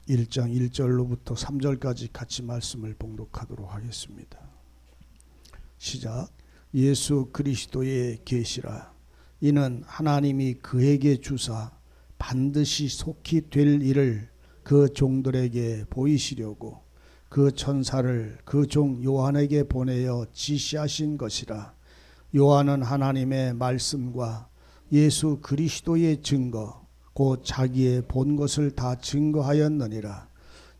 1장 1절로부터 3절까지 같이 말씀을 봉독하도록 하겠습니다. 시작. 예수 그리스도의 계시라. 이는 하나님이 그에게 주사 반드시 속히 될 일을 그 종들에게 보이시려고 그 천사를 그 종 요한에게 보내어 지시하신 것이라. 요한은 하나님의 말씀과 예수 그리스도의 증거 곧 자기의 본 것을 다 증거하였느니라.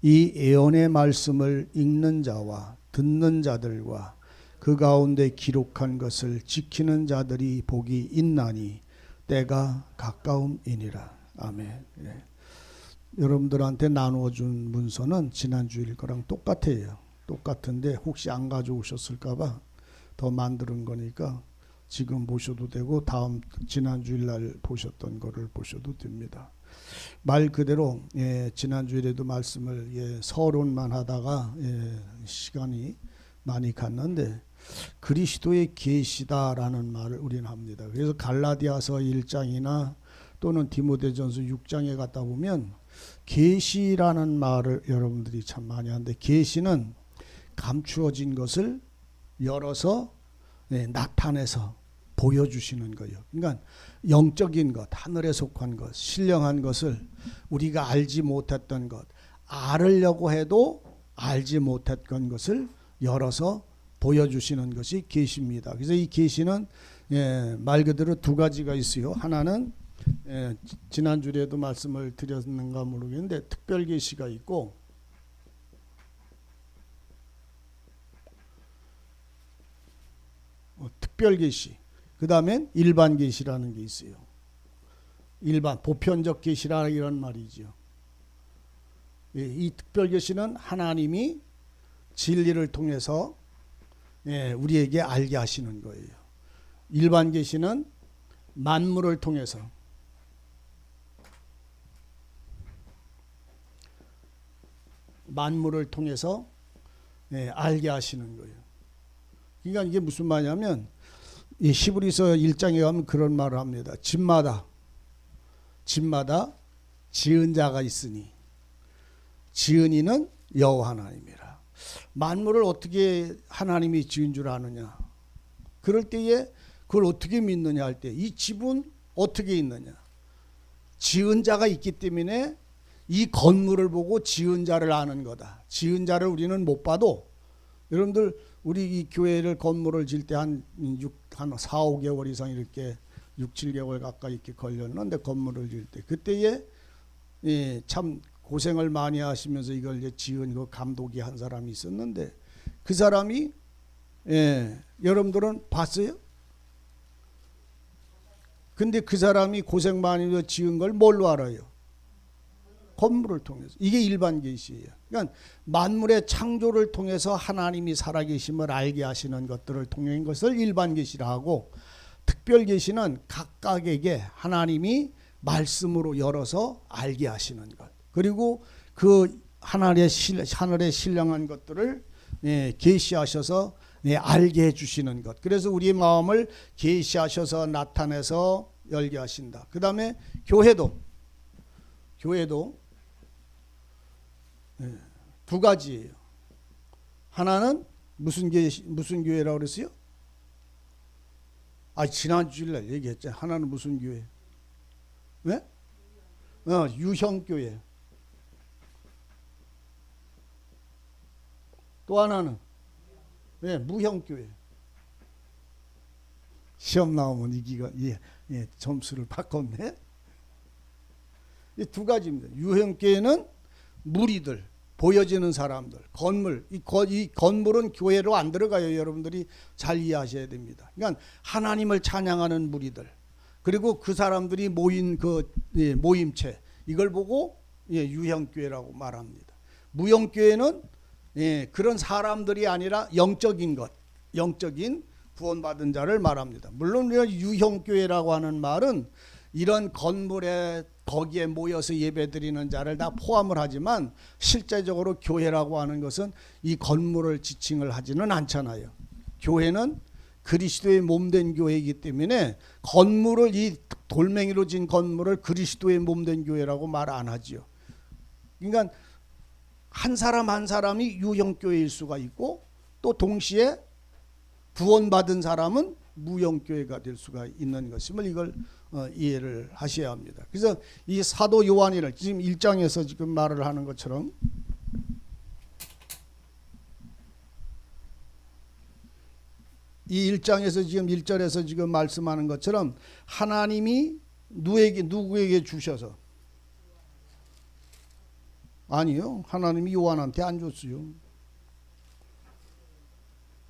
이 예언의 말씀을 읽는 자와 듣는 자들과 그 가운데 기록한 것을 지키는 자들이 복이 있나니 때가 가까움이니라. 아멘. 예. 여러분들한테 나누어준 문서는 지난주일 거랑 똑같아요. 똑같은데 혹시 안 가져오셨을까 봐 더 만드는 거니까 지금 보셔도 되고 다음 지난주일 날 보셨던 거를 보셔도 됩니다. 말 그대로 지난주일에도 말씀을 서론만 하다가 시간이 많이 갔는데 그리스도의 계시다라는 말을 우리는 합니다. 그래서 갈라디아서 1장이나 또는 디모데전서 6장에 갔다 보면 계시라는 말을 여러분들이 참 많이 하는데, 계시는 감추어진 것을 열어서 나타내서 보여주시는 거예요. 그러니까 영적인 것, 하늘에 속한 것, 신령한 것을 우리가 알지 못했던 것, 알으려고 해도 알지 못했던 것을 열어서 보여주시는 것이 계시입니다. 그래서 이 계시는 말 그대로 두 가지가 있어요. 하나는 지난주에도 말씀을 드렸는가 모르겠는데 특별 계시가 있고, 특별 계시, 그 다음엔 일반 계시라는 게 있어요. 일반 보편적 계시라 이런 말이죠. 이 특별 계시는 하나님이 진리를 통해서 우리에게 알게 하시는 거예요. 일반 계시는 만물을 통해서 알게 하시는 거예요. 그러니까 이게 무슨 말이냐면 히브리서 1장에 가면 그런 말을 합니다. 집마다 지은 자가 있으니 지은 이는 여호와 하나님이라. 만물을 어떻게 하나님이 지은 줄 아느냐? 그럴 때에 그걸 어떻게 믿느냐 할 때 이 집은 어떻게 있느냐? 지은 자가 있기 때문에 이 건물을 보고 지은 자를 아는 거다. 지은 자를 우리는 못 봐도, 여러분들 우리 이 교회를 건물을 질 때 한 4, 5개월 이상 이렇게 6, 7개월 가까이 이렇게 걸렸는데, 건물을 질 때 그때에 참 고생을 많이 하시면서 이걸 이제 지은 그 감독이 한 사람이 있었는데, 그 사람이 여러분들은 봤어요? 근데 그 사람이 고생 많이 해서 지은 걸 뭘로 알아요? 건물을 통해서. 이게 일반 계시예요. 그러니까 만물의 창조를 통해서 하나님이 살아계심을 알게 하시는 것들을 통한 것을 일반 계시라 하고, 특별 계시는 각각에게 하나님이 말씀으로 열어서 알게 하시는 것, 그리고 그 하늘의 신령한 것들을 계시하셔서 알게 해주시는 것. 그래서 우리의 마음을 계시하셔서 나타내서 열게 하신다. 그 다음에 교회도 두 가지예요. 하나는 무슨 교회라고 그랬어요? 지난 주일날 얘기했잖아요. 하나는 무슨 교회? 네? 유형교회. 또 하나는 무형교회. 시험 나오면 이기가 점수를 바꿨네. 이 두 가지입니다. 유형교회는 무리들, 보여지는 사람들, 건물. 이 건물은 교회로 안 들어가요. 여러분들이 잘 이해하셔야 됩니다. 그러니까 하나님을 찬양하는 무리들, 그리고 그 사람들이 모인 그 모임체, 이걸 보고 유형교회라고 말합니다. 무형교회는 그런 사람들이 아니라 영적인 것, 영적인 구원받은 자를 말합니다. 물론 유형교회라고 하는 말은 이런 건물에 거기에 모여서 예배드리는 자를 다 포함을 하지만, 실제적으로 교회라고 하는 것은 이 건물을 지칭을 하지는 않잖아요. 교회는 그리스도의 몸된 교회이기 때문에 건물을, 이 돌멩이로 진 건물을 그리스도의 몸된 교회라고 말 안 하지요. 그러니까 한 사람 한 사람이 유형교회일 수가 있고 또 동시에 구원받은 사람은 무형교회가 될 수가 있는 것임을 이걸 이해를 하셔야 합니다. 그래서 이 사도 요한이를 지금 1장에서 지금 말을 하는 것처럼 이 1장에서 지금 1절에서 지금 말씀하는 것처럼 하나님이 누구에게 주셔서 아니요. 하나님이 요한한테 안 줬어요.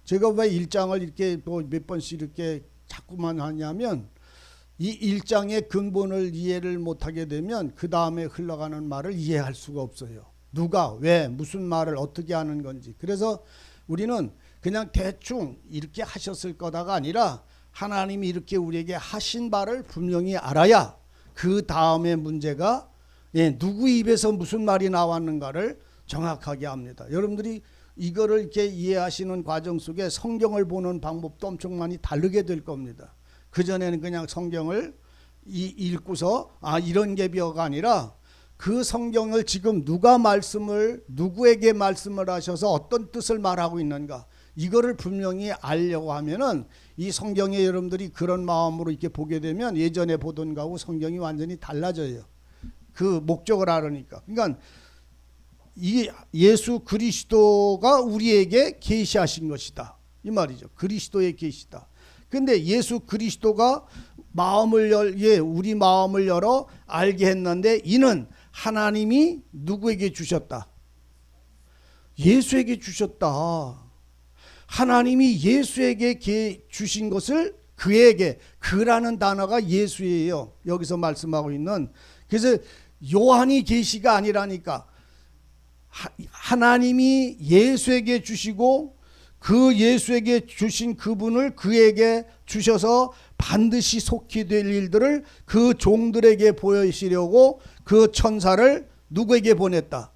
제가 왜 1장을 이렇게 몇 번씩 이렇게 자꾸만 하냐면 이 1장의 근본을 이해를 못하게 되면 그 다음에 흘러가는 말을 이해할 수가 없어요. 누가 왜 무슨 말을 어떻게 하는 건지. 그래서 우리는 그냥 대충 이렇게 하셨을 거다가 아니라 하나님이 이렇게 우리에게 하신 바를 분명히 알아야 그 다음에 문제가 누구 입에서 무슨 말이 나왔는가를 정확하게 합니다. 여러분들이 이거를 이렇게 이해하시는 과정 속에 성경을 보는 방법도 엄청 많이 다르게 될 겁니다. 그전에는 그냥 성경을 읽고서 이런 게 벼가 아니라 그 성경을 지금 누구에게 말씀을 하셔서 어떤 뜻을 말하고 있는가 이거를 분명히 알려고 하면은 이 성경에 여러분들이 그런 마음으로 이렇게 보게 되면 예전에 보던 거하고 성경이 완전히 달라져요. 그 목적을 알으니까. 그러니까 이 예수 그리스도가 우리에게 계시하신 것이다. 이 말이죠. 그리스도의 계시다. 근데 예수 그리스도가 우리 마음을 열어 알게 했는데 이는 하나님이 누구에게 주셨다? 예수에게 주셨다. 하나님이 예수에게 주신 것을 그라는 단어가 예수예요. 여기서 말씀하고 있는. 그래서 요한이 계시가 아니라니까. 하나님이 예수에게 주시고 그 예수에게 주신 그분을 그에게 주셔서 반드시 속히 될 일들을 그 종들에게 보여주시려고 그 천사를 누구에게 보냈다?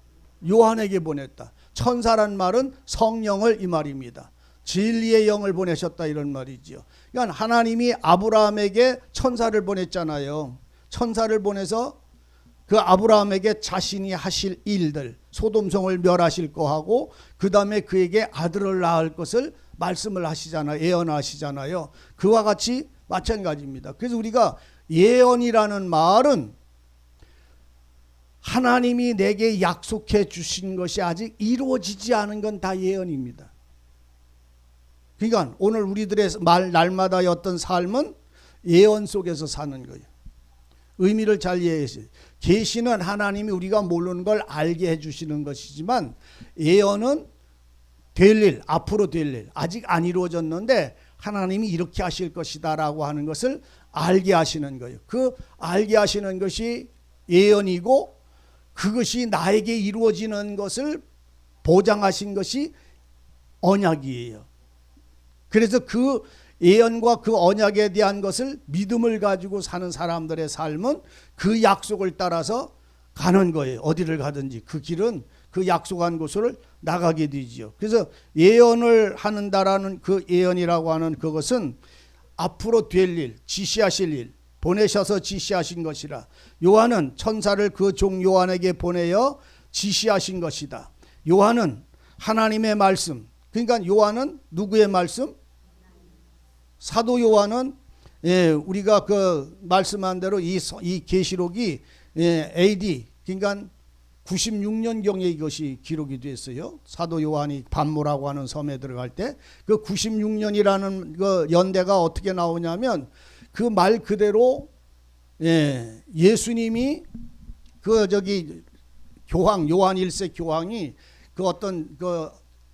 요한에게 보냈다. 천사란 말은 성령을 이 말입니다. 진리의 영을 보내셨다 이런 말이죠. 그러니까 하나님이 아브라함에게 천사를 보냈잖아요. 천사를 보내서 그 아브라함에게 자신이 하실 일들, 소돔성을 멸하실 거하고 그 다음에 그에게 아들을 낳을 것을 말씀을 하시잖아요. 예언하시잖아요. 그와 같이 마찬가지입니다. 그래서 우리가 예언이라는 말은 하나님이 내게 약속해 주신 것이 아직 이루어지지 않은 건 다 예언입니다. 그러니까 오늘 우리들의 날마다의 어떤 삶은 예언 속에서 사는 거예요. 의미를 잘 이해해주세요. 계시는 하나님이 우리가 모르는 걸 알게 해주시는 것이지만 예언은 될 일, 앞으로 될 일, 아직 안 이루어졌는데 하나님이 이렇게 하실 것이다 라고 하는 것을 알게 하시는 거예요. 그 알게 하시는 것이 예언이고 그것이 나에게 이루어지는 것을 보장하신 것이 언약이에요. 그래서 그 예언과 그 언약에 대한 것을 믿음을 가지고 사는 사람들의 삶은 그 약속을 따라서 가는 거예요. 어디를 가든지 그 길은 그 약속한 곳을 나가게 되지요. 그래서 예언을 한다라는 그 예언이라고 하는 그것은 앞으로 될 일, 지시하실 일, 보내셔서 지시하신 것이라. 요한은 천사를 그 종 요한에게 보내어 지시하신 것이다. 요한은 하나님의 말씀, 그러니까 요한은 누구의 말씀? 사도 요한은 우리가 그 말씀한 대로 이 계시록이 AD 그러니까 96년경에 이것이 기록이 됐어요. 사도 요한이 반모라고 하는 섬에 들어갈 때 그 96년이라는 그 연대가 어떻게 나오냐면 그 말 그대로 예수님이 그 교황 요한 1세 교황이 그 어떤 그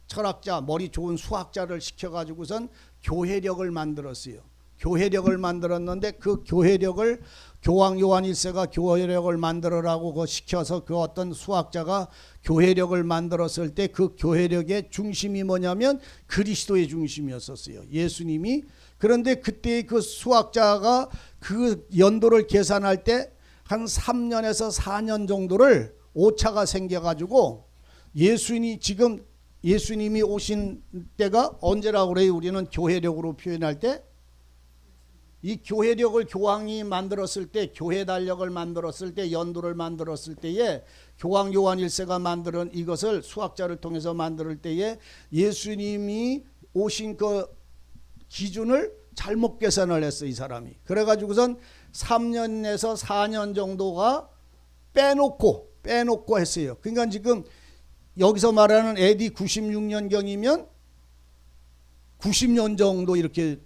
철학자 머리 좋은 수학자를 시켜가지고선 교회력을 만들었어요. 교회력을 만들었는데 그 교회력을 교황 요한 1세가 교회력을 만들어라고 시켜서 그 어떤 수학자가 교회력을 만들었을 때 그 교회력의 중심이 뭐냐면 그리스도의 중심이었었어요. 예수님이. 그런데 그때 그 수학자가 그 연도를 계산할 때 한 3년에서 4년 정도를 오차가 생겨가지고 예수님이 오신 때가 언제라고 그래요? 우리는 교회력으로 표현할 때 이 교회력을 교황이 만들었을 때, 교회 달력을 만들었을 때, 연도를 만들었을 때에 교황 요한 1세가 만드는 이것을 수학자를 통해서 만들 때에 예수님이 오신 그 기준을 잘못 계산을 했어, 이 사람이. 그래가지고선 3년에서 4년 정도가 빼놓고 했어요. 그러니까 지금 여기서 말하는 AD 96년경이면 90년 정도 이렇게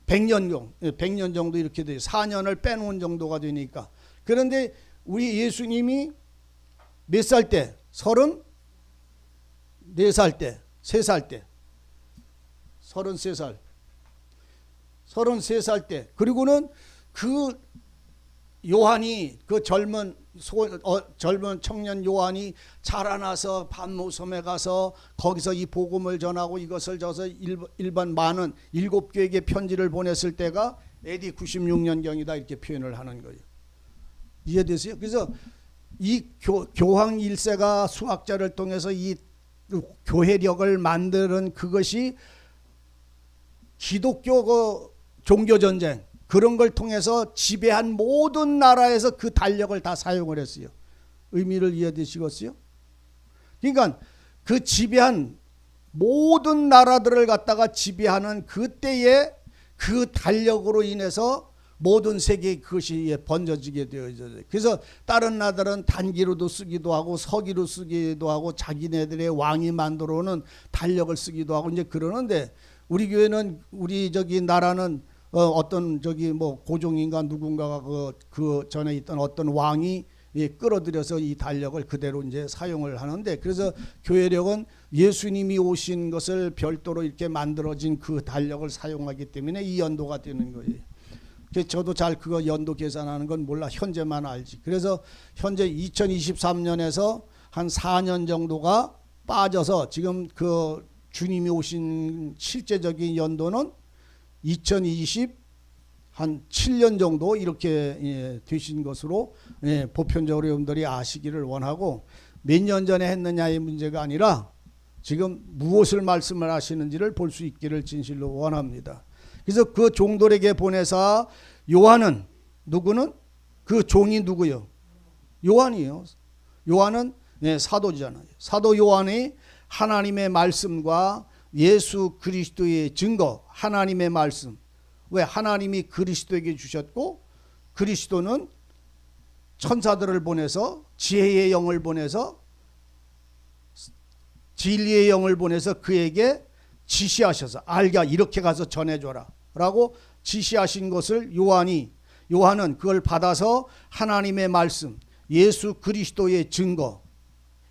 100년 정도 이렇게 돼요. 4년을 빼놓은 정도가 되니까. 그런데 우리 예수님이 몇 살 때? 34살 때, 3살 때, 33살 때. 그리고는 그 요한이 그 젊은 청년 요한이 자라나서 반모섬에 가서 거기서 이 복음을 전하고 이것을 져서 일반 많은 7교회에게 편지를 보냈을 때가 AD 96년경이다 이렇게 표현을 하는 거예요. 이해되세요? 그래서 이 교황 1세가 수학자를 통해서 이 교회력을 만드는 그것이 기독교 그 종교전쟁 그런 걸 통해서 지배한 모든 나라에서 그 달력을 다 사용을 했어요. 의미를 이해되시겠어요? 그러니까 그 지배한 모든 나라들을 갖다가 지배하는 그때의 그 달력으로 인해서 모든 세계에 그것이 번져지게 되어져요. 그래서 다른 나라들은 단기로도 쓰기도 하고 서기로 쓰기도 하고 자기네들의 왕이 만들어 오는 달력을 쓰기도 하고 이제 그러는데 우리 교회는 우리 저기 나라는 어떤 저기 뭐 고종인가 누군가가 그 전에 있던 어떤 왕이 끌어들여서 이 달력을 그대로 이제 사용을 하는데 그래서 교회력은 예수님이 오신 것을 별도로 이렇게 만들어진 그 달력을 사용하기 때문에 이 연도가 되는 거예요. 저도 잘 그거 연도 계산하는 건 몰라. 현재만 알지. 그래서 현재 2023년에서 한 4년 정도가 빠져서 지금 그 주님이 오신 실제적인 연도는 2020 한 7년 정도 이렇게 되신 것으로 보편적으로 여러분들이 아시기를 원하고 몇 년 전에 했느냐의 문제가 아니라 지금 무엇을 말씀을 하시는지를 볼 수 있기를 진실로 원합니다. 그래서 그 종들에게 보내사 요한은 누구는? 그 종이 누구요? 요한이요. 요한은 사도잖아요. 사도 요한이 하나님의 말씀과 예수 그리스도의 증거, 하나님의 말씀. 왜? 하나님이 그리스도에게 주셨고 그리스도는 천사들을 보내서 지혜의 영을 보내서 진리의 영을 보내서 그에게 지시하셔서 알게 이렇게 가서 전해줘라 라고 지시하신 것을 요한은 그걸 받아서 하나님의 말씀, 예수 그리스도의 증거,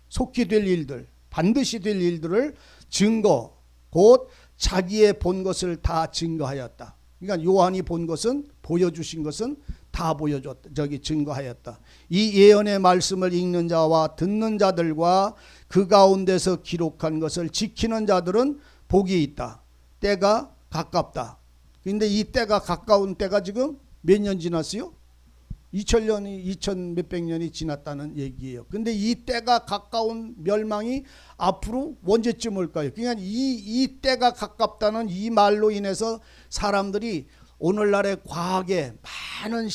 속히 될 일들, 반드시 될 일들을 증거, 곧 자기의 본 것을 다 증거하였다. 그러니까 요한이 본 것은, 보여주신 것은 다 보여줬다. 증거하였다. 이 예언의 말씀을 읽는 자와 듣는 자들과 그 가운데서 기록한 것을 지키는 자들은 복이 있다. 때가 가깝다. 그런데 이 때가 가까운 때가 지금 몇 년 지났어요? 2000 몇백 년이 지났다는 얘기예요. 근데 이 때가 가까운 멸망이 앞으로 언제쯤 올까요? 그러니까 이 때가 가깝다는 이 말로 인해서 사람들이 오늘날의 과학에 많은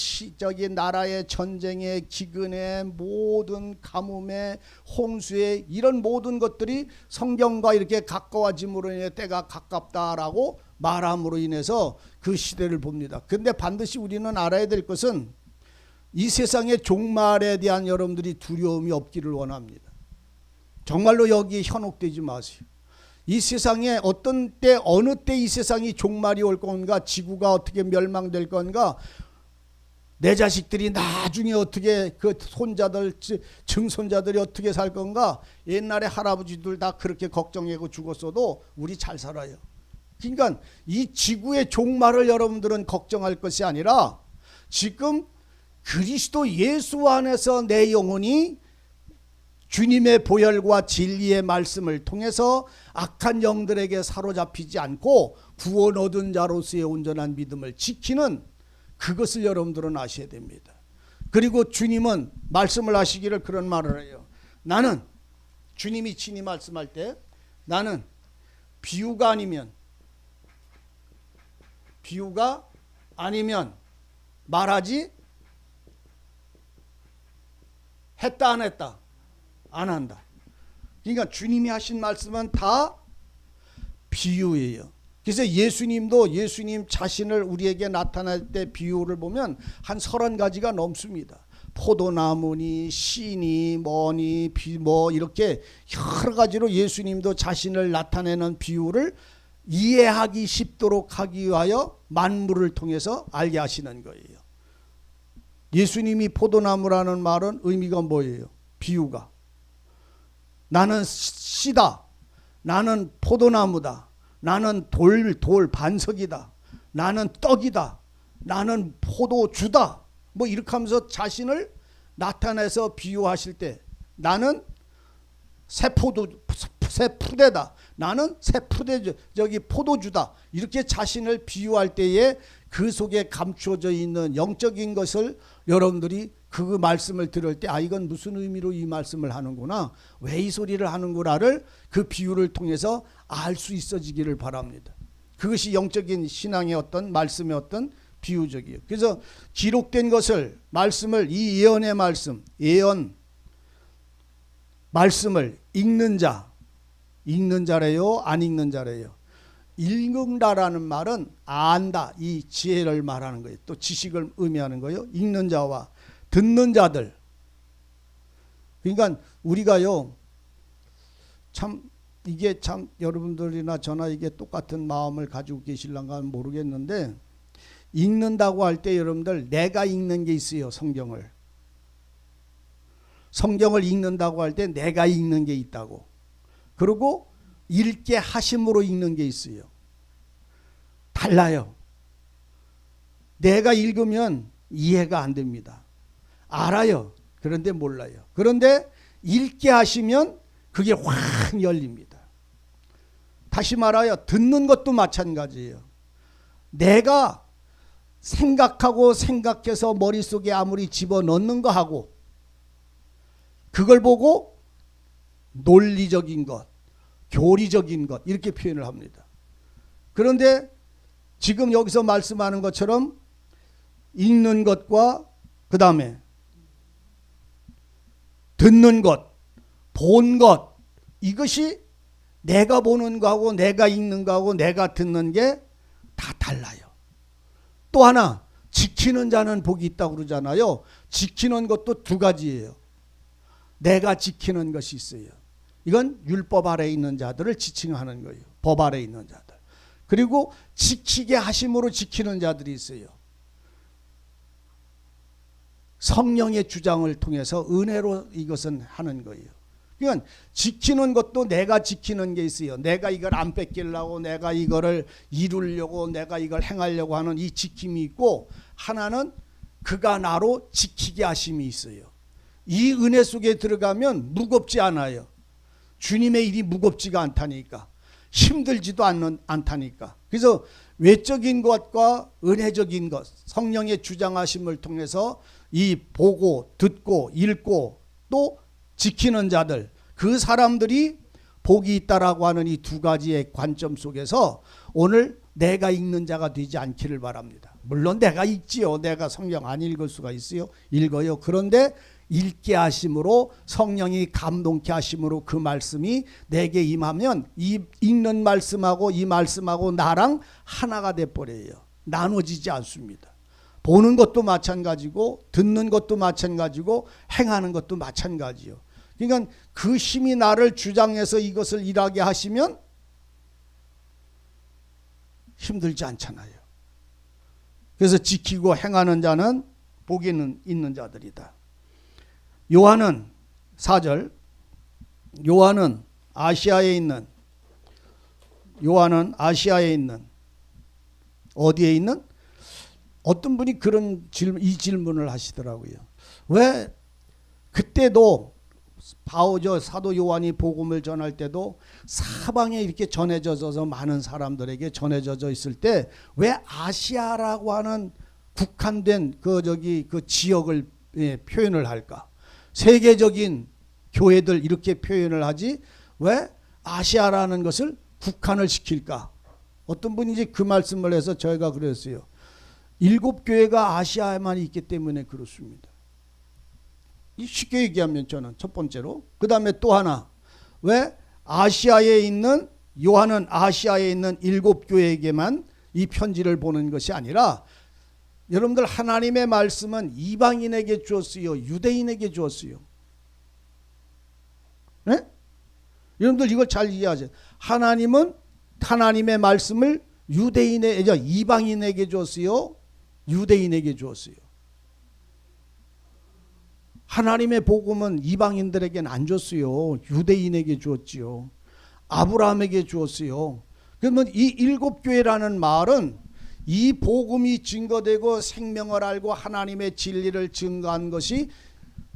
나라의 전쟁에 기근에 모든 가뭄에 홍수에 이런 모든 것들이 성경과 이렇게 가까워짐으로 인해 때가 가깝다라고 말함으로 인해서 그 시대를 봅니다. 근데 반드시 우리는 알아야 될 것은 이 세상의 종말에 대한 여러분들이 두려움이 없기를 원합니다. 정말로 여기에 현혹되지 마세요. 이 세상에 어떤 때 어느 때 이 세상이 종말이 올 건가, 지구가 어떻게 멸망될 건가, 내 자식들이 나중에 어떻게 그 손자들 증손자들이 어떻게 살 건가. 옛날에 할아버지들 다 그렇게 걱정하고 죽었어도 우리 잘 살아요. 그러니까 이 지구의 종말을 여러분들은 걱정할 것이 아니라 지금 그리스도 예수 안에서 내 영혼이 주님의 보혈과 진리의 말씀을 통해서 악한 영들에게 사로잡히지 않고 구원 얻은 자로서의 온전한 믿음을 지키는 그것을 여러분들은 아셔야 됩니다. 그리고 주님은 말씀을 하시기를 그런 말을 해요. 나는 주님이 친히 말씀할 때 나는 비유가 아니면 비유가 아니면 말하지 했다 안 했다? 안 한다. 그러니까 주님이 하신 말씀은 다 비유예요. 그래서 예수님도 예수님 자신을 우리에게 나타날 때 비유를 보면 한 30가지가 넘습니다. 포도나무니 씨니 뭐니 뭐 이렇게 여러 가지로 예수님도 자신을 나타내는 비유를 이해하기 쉽도록 하기 위하여 만물을 통해서 알게 하시는 거예요. 예수님이 포도나무라는 말은 의미가 뭐예요? 비유가. 나는 씨다. 나는 포도나무다. 나는 돌 반석이다. 나는 떡이다. 나는 포도주다. 뭐 이렇게 하면서 자신을 나타내서 비유하실 때 나는 새 푸대다. 나는 새 푸대 저기 포도주다. 이렇게 자신을 비유할 때에 그 속에 감추어져 있는 영적인 것을 여러분들이 그 말씀을 들을 때 아 이건 무슨 의미로 이 말씀을 하는구나. 왜 이 소리를 하는구나를 그 비유를 통해서 알 수 있어지기를 바랍니다. 그것이 영적인 신앙의 어떤 말씀의 어떤 비유적이에요. 그래서 기록된 것을 말씀을 이 예언의 말씀 예언 말씀을 읽는 자래요 안 읽는 자래요. 읽는다라는 말은 안다 이 지혜를 말하는 거예요. 또 지식을 의미하는 거예요. 읽는 자와 듣는 자들. 그러니까 우리가요 참 이게 참 여러분들이나 저나 이게 똑같은 마음을 가지고 계실런가 모르겠는데 읽는다고 할 때 여러분들 내가 읽는 게 있어요. 성경을 읽는다고 할 때 내가 읽는 게 있다고. 그리고 읽게 하심으로 읽는 게 있어요. 달라요. 내가 읽으면 이해가 안 됩니다. 알아요. 그런데 몰라요. 그런데 읽게 하시면 그게 확 열립니다. 다시 말하여 듣는 것도 마찬가지예요. 내가 생각하고 생각해서 머릿속에 아무리 집어넣는 거 하고 그걸 보고 논리적인 것, 교리적인 것 이렇게 표현을 합니다. 그런데 지금 여기서 말씀하는 것처럼 읽는 것과 그 다음에 듣는 것, 본 것 이것이 내가 보는 거하고 내가 읽는 거하고 내가 듣는 게 다 달라요. 또 하나 지키는 자는 복이 있다고 그러잖아요. 지키는 것도 두 가지예요. 내가 지키는 것이 있어요. 이건 율법 아래에 있는 자들을 지칭하는 거예요. 법 아래에 있는 자들. 그리고 지키게 하심으로 지키는 자들이 있어요. 성령의 주장을 통해서 은혜로 이것은 하는 거예요. 그러니까 지키는 것도 내가 지키는 게 있어요. 내가 이걸 안 뺏기려고 내가 이거를 이루려고 내가 이걸 행하려고 하는 이 지킴이 있고 하나는 그가 나로 지키게 하심이 있어요. 이 은혜 속에 들어가면 무겁지 않아요. 주님의 일이 무겁지가 않다니까. 힘들지도 않다니까. 그래서 외적인 것과 은혜적인 것 성령의 주장하심을 통해서 이 보고 듣고 읽고 또 지키는 자들 그 사람들이 복이 있다라고 하는 이 두 가지의 관점 속에서 오늘 내가 읽는 자가 되지 않기를 바랍니다. 물론 내가 읽지요. 내가 성경 안 읽을 수가 있어요. 읽어요. 그런데 읽게 하심으로 성령이 감동케 하심으로 그 말씀이 내게 임하면 이 읽는 말씀하고 이 말씀하고 나랑 하나가 돼버려요. 나눠지지 않습니다. 보는 것도 마찬가지고 듣는 것도 마찬가지고 행하는 것도 마찬가지요. 그러니까 그 힘이 나를 주장해서 이것을 일하게 하시면 힘들지 않잖아요. 그래서 지키고 행하는 자는 복이 있는 자들이다. 요한은 4절 요한은 아시아에 있는 어디에 있는 어떤 분이 이 질문을 하시더라고요. 왜 그때도 사도 요한이 복음을 전할 때도 사방에 이렇게 전해져서 많은 사람들에게 전해져 있을 때 왜 아시아라고 하는 국한된 그 지역을 표현을 할까? 세계적인 교회들 이렇게 표현을 하지 왜 아시아라는 것을 국한을 시킬까? 어떤 분이 이제 그 말씀을 해서 저희가 그랬어요. 7교회가 아시아에만 있기 때문에 그렇습니다. 쉽게 얘기하면 저는 첫 번째로. 그 다음에 또 하나. 왜 아시아에 있는 요한은 아시아에 있는 7교회에게만 이 편지를 보낸 것이 아니라 여러분들 하나님의 말씀은 이방인에게 주었어요. 유대인에게 주었어요. 네? 여러분들 이걸 잘 이해하세요. 하나님은 하나님의 말씀을 이방인에게 주었어요. 유대인에게 주었어요. 하나님의 복음은 이방인들에게는 안 줬어요. 유대인에게 주었지요. 아브라함에게 주었어요. 그러면 이 7교회라는 말은 이 복음이 증거되고 생명을 알고 하나님의 진리를 증거한 것이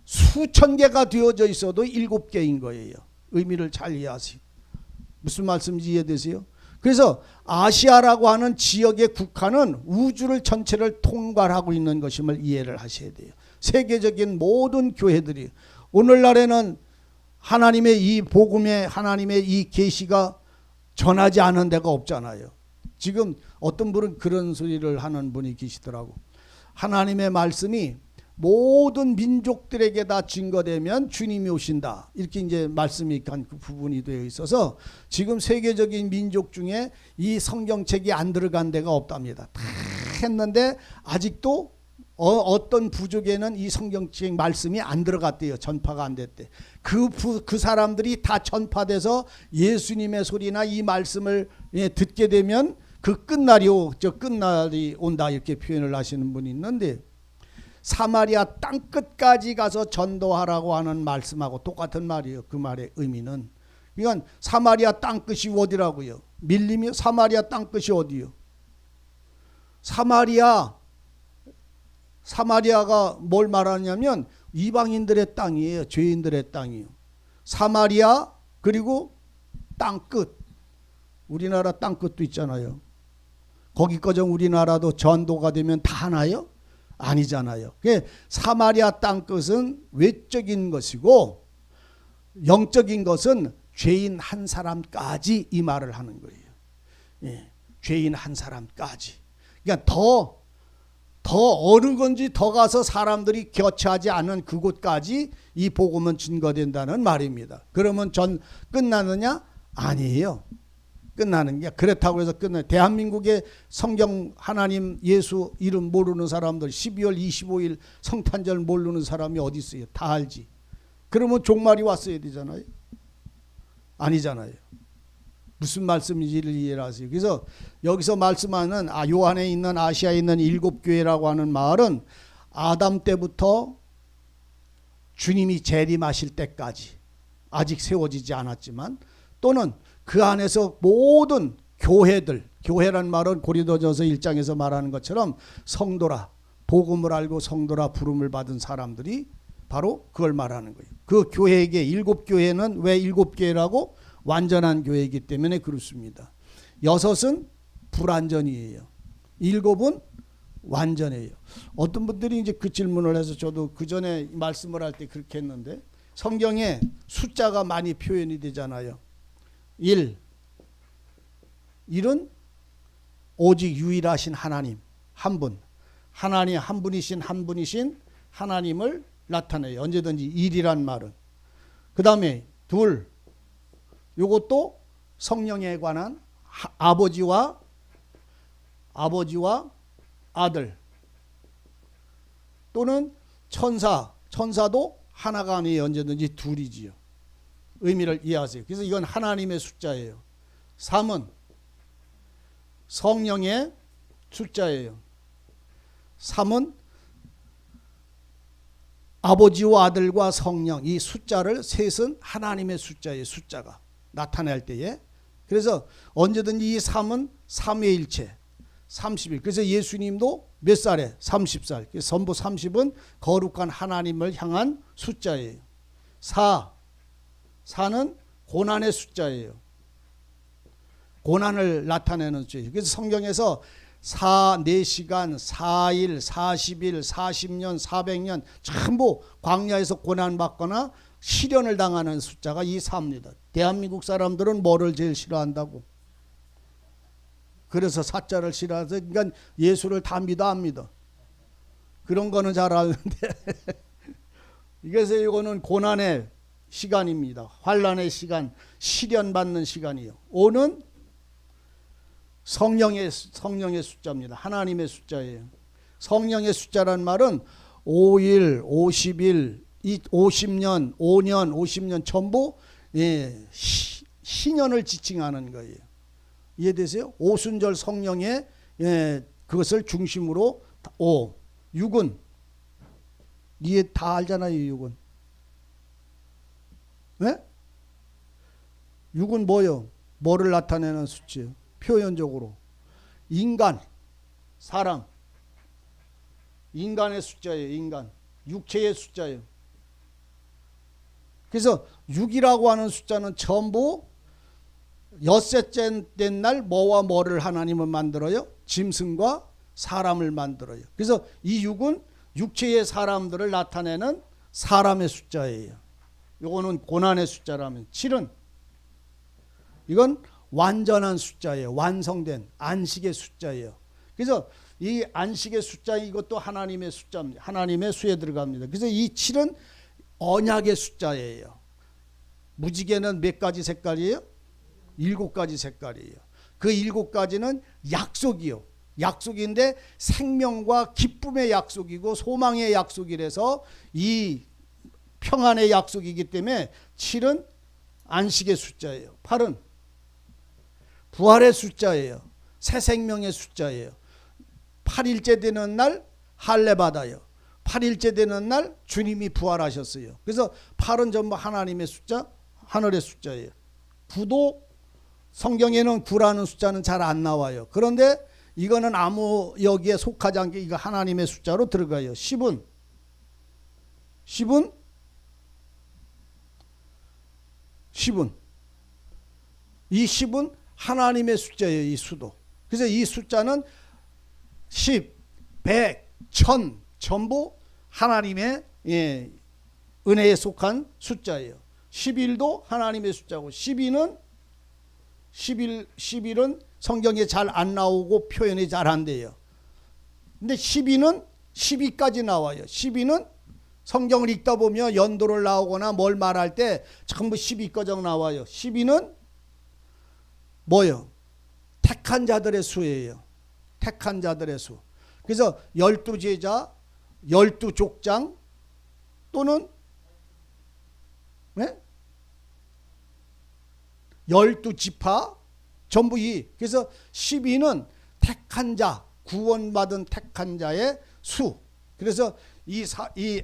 수천 개가 되어져 있어도 7개인 거예요. 의미를 잘 이해하세요. 무슨 말씀인지 이해되세요? 그래서 아시아라고 하는 지역의 국가는 우주를 전체를 통괄하고 있는 것임을 이해를 하셔야 돼요. 세계적인 모든 교회들이 오늘날에는 하나님의 이 복음에 하나님의 이 계시가 전하지 않은 데가 없잖아요. 지금 어떤 분은 그런 소리를 하는 분이 계시더라고. 하나님의 말씀이 모든 민족들에게 다 증거되면 주님이 오신다. 이렇게 이제 말씀이 간 그 부분이 되어 있어서 지금 세계적인 민족 중에 이 성경책이 안 들어간 데가 없답니다. 다 했는데 아직도 어떤 부족에는 이 성경책 말씀이 안 들어갔대요. 전파가 안 됐대. 그 사람들이 다 전파돼서 예수님의 소리나 이 말씀을 듣게 되면 그 끝날이 온다 이렇게 표현을 하시는 분이 있는데 사마리아 땅끝까지 가서 전도하라고 하는 말씀하고 똑같은 말이에요. 그 말의 의미는. 그러니까 사마리아 땅끝이 어디라고요? 밀림이요? 사마리아 땅끝이 어디요? 사마리아가 뭘 말하냐면 이방인들의 땅이에요. 죄인들의 땅이에요. 사마리아 그리고 땅끝. 우리나라 땅끝도 있잖아요. 거기까지 우리나라도 전도가 되면 다 하나요? 아니잖아요. 사마리아 땅끝은 외적인 것이고 영적인 것은 죄인 한 사람까지 이 말을 하는 거예요. 예, 죄인 한 사람까지. 그러니까 더 어느 건지 더 가서 사람들이 교체하지 않은 그곳까지 이 복음은 증거된다는 말입니다. 그러면 끝나느냐? 아니에요. 끝나는 게 그렇다고 해서 대한민국의 성경 하나님 예수 이름 모르는 사람들 12월 25일 성탄절 모르는 사람이 어디 있어요? 다 알지. 그러면 종말이 왔어야 되잖아요. 아니잖아요. 무슨 말씀인지를 이해하세요. 그래서 여기서 말씀하는 요한에 있는 아시아에 있는 7교회라고 하는 말은 아담 때부터 주님이 재림하실 때까지 아직 세워지지 않았지만 또는 그 안에서 모든 교회란 말은 고린도전서 1장에서 말하는 것처럼 성도라, 복음을 알고 성도라 부름을 받은 사람들이 바로 그걸 말하는 거예요. 그 교회에게 7교회는 왜 7교회라고? 완전한 교회이기 때문에 그렇습니다. 6은 불완전이에요. 7은 완전해요. 어떤 분들이 이제 그 질문을 해서 저도 그 전에 말씀을 할 때 그렇게 했는데 성경에 숫자가 많이 표현이 되잖아요. 1은 오직 유일하신 하나님 한 분, 하나님 한 분이신 하나님을 나타내요. 언제든지 1이란 말은. 그 다음에 2, 이것도 성령에 관한 아버지와 아들 또는 천사도 하나가 아니에요. 언제든지 둘이지요. 의미를 이해하세요. 그래서 이건 하나님의 숫자예요. 3은 성령의 숫자예요. 3은 아버지와 아들과 성령 이 숫자를 셋은 하나님의 숫자예요. 숫자가 나타낼 때에. 그래서 언제든지 이 3은 삼위일체 30일. 그래서 예수님도 몇 살에? 30살. 그래서 전부 30은 거룩한 하나님을 향한 숫자예요. 4는 고난의 숫자예요. 고난을 나타내는 숫자예요. 그래서 성경에서 4시간, 4일, 40일, 40년, 400년 전부 광야에서 고난받거나 시련을 당하는 숫자가 이 4입니다. 대한민국 사람들은 뭐를 제일 싫어한다고? 그래서 사자를 싫어해서 그러니까 예수를 다 믿어 안 믿어? 그런 거는 잘 아는데 그래서 이거는 고난의 시간입니다. 환난의 시간, 시련 받는 시간이요. 5는 성령의 숫자입니다. 하나님의 숫자예요. 성령의 숫자란 말은 5일, 50일, 50년, 5년, 50년 전부 신년을 지칭하는 거예요. 이해되세요? 오순절 성령의 그것을 중심으로 5. 6은 이해 다 알잖아요. 6은. 네? 6은 뭐요? 뭐를 나타내는 수치예요? 표현적으로 인간, 사람, 인간의 숫자예요. 인간, 육체의 숫자예요. 그래서 6이라고 하는 숫자는 전부 엿새째 된 날 뭐와 뭐를 하나님은 만들어요? 짐승과 사람을 만들어요. 그래서 이 6은 육체의 사람들을 나타내는 사람의 숫자예요. 이거는 고난의 숫자라면 7은 이건 완전한 숫자예요. 완성된 안식의 숫자예요. 그래서 이 안식의 숫자 이것도 하나님의 숫자입니다. 하나님의 수에 들어갑니다. 그래서 이 7은 언약의 숫자예요. 무지개는 몇 가지 색깔이에요? 7가지 색깔이에요. 그 7가지는 약속이요. 약속인데 생명과 기쁨의 약속이고 소망의 약속이라서 이 평안의 약속이기 때문에 7은 안식의 숫자예요. 8은 부활의 숫자예요. 새 생명의 숫자예요. 8일째 되는 날 할례 받아요. 8일째 되는 날 주님이 부활하셨어요. 그래서 8은 전부 하나님의 숫자, 하늘의 숫자예요. 9도 성경에는 9라는 숫자는 잘 안 나와요. 그런데 이거는 아무 여기에 속하지 않게 이거 하나님의 숫자로 들어가요. 10은 이 10은 하나님의 숫자예요. 이 수도. 그래서 이 숫자는 10, 100, 1000 전부 하나님의 은혜에 속한 숫자예요. 11도 하나님의 숫자고 11은 성경에 잘 안 나오고 표현이 잘 안 돼요. 근데 12는 12까지 나와요. 12는 성경을 읽다 보면 연도를 나오거나 뭘 말할 때 전부 12까지 나와요. 12는 뭐요? 택한 자들의 수예요. 택한 자들의 수. 그래서 12제자, 12족장 또는 12지파 전부 그래서 12는 택한 자, 구원받은 택한 자의 수. 그래서 이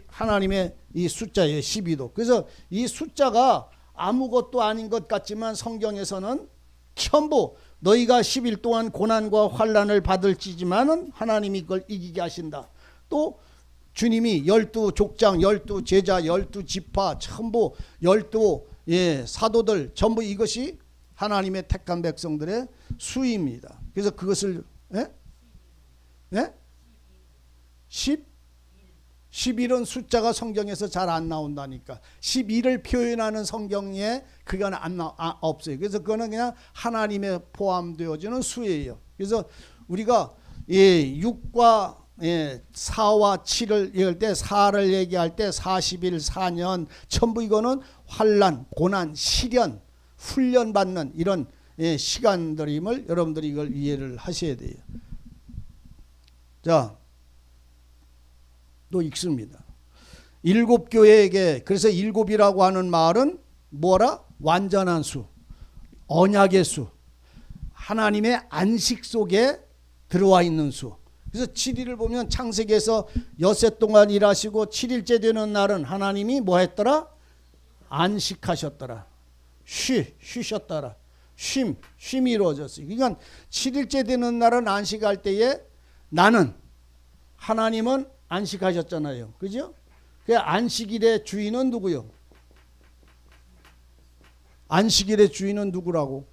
하나님의 이 숫자예요. 12도. 그래서 이 숫자가 아무것도 아닌 것 같지만 성경에서는 전부 너희가 10일 동안 고난과 환난을 받을지지만은 하나님이 그걸 이기게 하신다. 또 주님이 12족장, 12제자, 12지파 전부 12 사도들 전부 이것이 하나님의 택한 백성들의 수입니다. 그래서 그것을 11은 숫자가 성경에서 잘 안 나온다니까. 11을 표현하는 성경에 그건 없어요. 그래서 그거는 그냥 하나님에 포함되어지는 수예요. 그래서 우리가 6과 4와 7을 얘기할 때 4를 얘기할 때 40일, 4년 전부 이거는 환난, 고난, 시련, 훈련받는 이런 시간들임을 여러분들이 이걸 이해를 하셔야 돼요. 자, 또 읽습니다. 7교회에게 그래서 7이라고 하는 말은 뭐라? 완전한 수, 언약의 수, 하나님의 안식 속에 들어와 있는 수. 그래서 7일을 보면 창세기에서 엿새 동안 일하시고 7일째 되는 날은 하나님이 뭐 했더라? 안식하셨더라. 쉬셨더라. 쉼이 이루어졌어요. 그러니까 7일째 되는 날은 안식할 때에 나는 하나님은 안식하셨잖아요. 그죠? 그 안식일의 주인은 누구요? 안식일의 주인은 누구라고?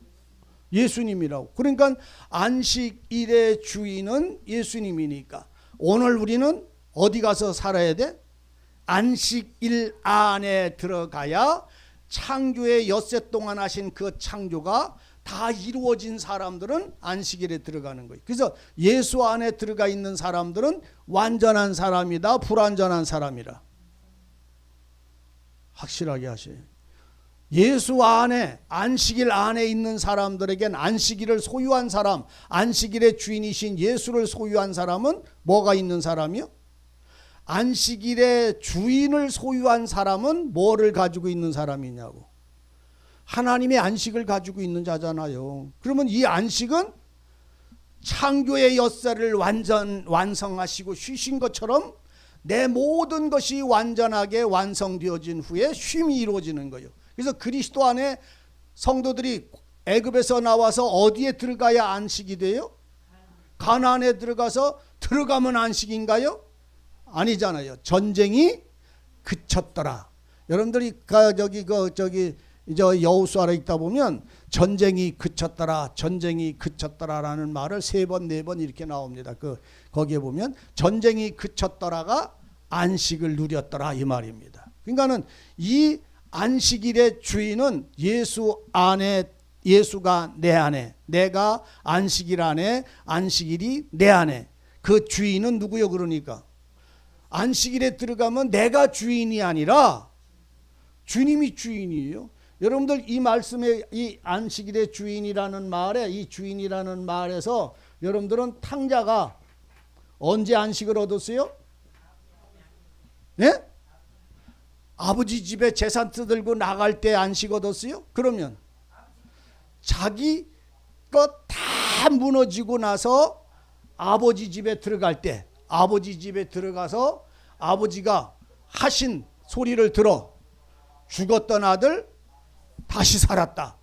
예수님이라고. 그러니까 안식일의 주인은 예수님이니까 오늘 우리는 어디 가서 살아야 돼? 안식일 안에 들어가야 창조의 엿새 동안 하신 그 창조가 다 이루어진 사람들은 안식일에 들어가는 거예요. 그래서 예수 안에 들어가 있는 사람들은 완전한 사람이다, 불완전한 사람이라. 확실하게 하셔요. 예수 안에, 안식일 안에 있는 사람들에겐 안식일을 소유한 사람, 안식일의 주인이신 예수를 소유한 사람은 뭐가 있는 사람이요? 안식일의 주인을 소유한 사람은 뭐를 가지고 있는 사람이냐고. 하나님의 안식을 가지고 있는 자잖아요. 그러면 이 안식은 창조의 엿새를 완성하시고 쉬신 것처럼 내 모든 것이 완전하게 완성되어진 후에 쉼이 이루어지는 거예요. 그래서 그리스도 안에 성도들이 애굽에서 나와서 어디에 들어가야 안식이 돼요? 가나안에 들어가면 안식인가요? 아니잖아요. 전쟁이 그쳤더라. 여러분들이 여호수아에 있다 보면 전쟁이 그쳤더라라는 말을 3번 4번 이렇게 나옵니다. 거기에 보면 전쟁이 그쳤더라가 안식을 누렸더라 이 말입니다. 그러니까는 이 안식일의 주인은 예수 안에, 예수가 내 안에, 내가 안식일 안에, 안식일이 내 안에. 그 주인은 누구요? 그러니까 안식일에 들어가면 내가 주인이 아니라 주님이 주인이에요. 여러분들 이 말씀에 이 안식일의 주인이라는 말에, 이 주인이라는 말에서 여러분들은 탕자가 언제 안식을 얻었어요? 예? 아버지 집에 재산 뜯들고 나갈 때 안식 얻었어요? 그러면 자기 것 다 무너지고 나서 아버지 집에 들어갈 때, 아버지 집에 들어가서 아버지가 하신 소리를 들어 죽었던 아들 다시 살았다.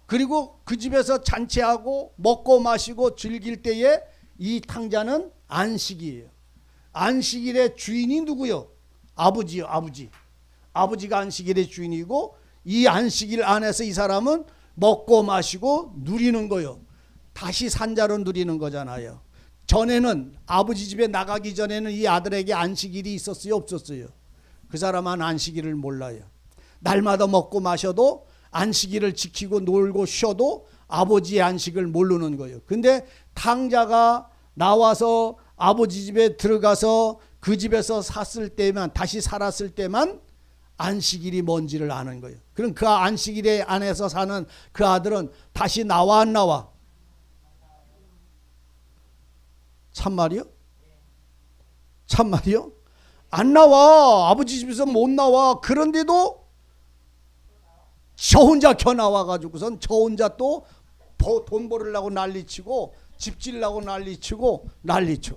그리고 그 집에서 잔치하고 먹고 마시고 즐길 때에 이 탕자는 안식이에요. 안식일의 주인이 누구요? 아버지요. 아버지가 안식일의 주인이고 이 안식일 안에서 이 사람은 먹고 마시고 누리는 거요. 다시 산 자로 누리는 거잖아요. 전에는 아버지 집에 나가기 전에는 이 아들에게 안식일이 있었어요? 없었어요? 그 사람은 안식일을 몰라요. 날마다 먹고 마셔도 안식일을 지키고 놀고 쉬어도 아버지의 안식을 모르는 거예요. 근데 탕자가 나와서 아버지 집에 들어가서 그 집에서 샀을 때만, 다시 살았을 때만 안식일이 뭔지를 아는 거예요. 그럼 그 안식일에 안에서 사는 그 아들은 다시 나와 안 나와? 참말이요? 참말이요? 안 나와. 아버지 집에서 못 나와. 그런데도 저 혼자 겨 나와가지고선 저 혼자 또 돈 벌으려고 난리치고 집 지으려고 난리치고 난리쳐.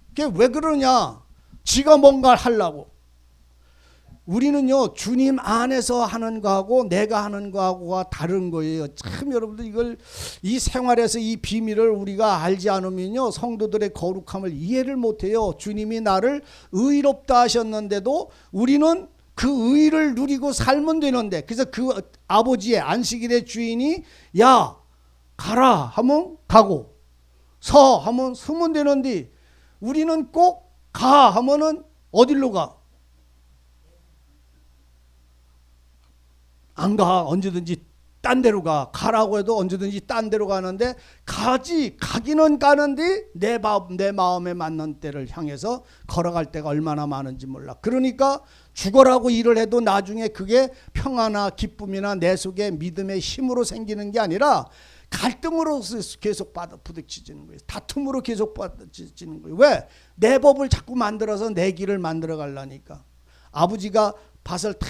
그게 왜 그러냐? 지가 뭔가 하려고. 우리는요, 주님 안에서 하는 거하고 내가 하는 거하고가 다른 거예요. 참 여러분들 이걸, 이 생활에서 이 비밀을 우리가 알지 않으면요, 성도들의 거룩함을 이해를 못해요. 주님이 나를 의롭다 하셨는데도 우리는 그 의를 누리고 살면 되는데, 그래서 그 아버지의 안식일의 주인이 야 가라 하면 가고 서 하면 서면 되는데 우리는 꼭 가 하면은 어디로 가? 안 가. 언제든지 딴 데로 가. 가라고 해도 언제든지 딴 데로 가는데 가기는 가는데 내 마음에 맞는 때를 향해서 걸어갈 때가 얼마나 많은지 몰라. 그러니까 죽어라고 일을 해도 나중에 그게 평화나 기쁨이나 내 속에 믿음의 힘으로 생기는 게 아니라 갈등으로 계속 부딪히는 거예요. 다툼으로 계속 부딪히는 거예요. 왜? 내 법을 자꾸 만들어서 내 길을 만들어 가려니까. 아버지가 밭을 탁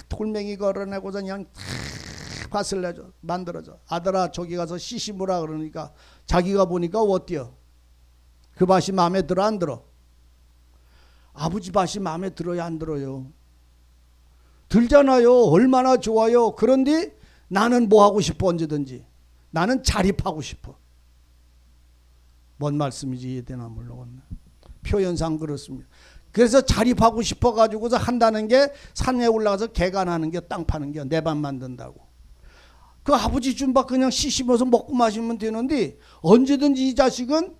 돌멩이 걸어내고서 그냥 탁 밭을 내줘 만들어줘. 아들아 저기 가서 씨 심으라 그러니까 자기가 보니까 어때요? 그 밭이 마음에 들어 안 들어? 아버지 밭이 마음에 들어야 안 들어요? 들잖아요. 얼마나 좋아요. 그런데 나는 뭐 하고 싶어? 언제든지 나는 자립하고 싶어. 뭔 말씀인지 이해되나 모르겠네. 표현상 그렇습니다. 그래서 자립하고 싶어 가지고서 한다는 게 산에 올라가서 개간하는 게 땅 파는 게 내 밥 만든다고. 그 아버지 준 밥 그냥 씨 심어서 먹고 마시면 되는데 언제든지 이 자식은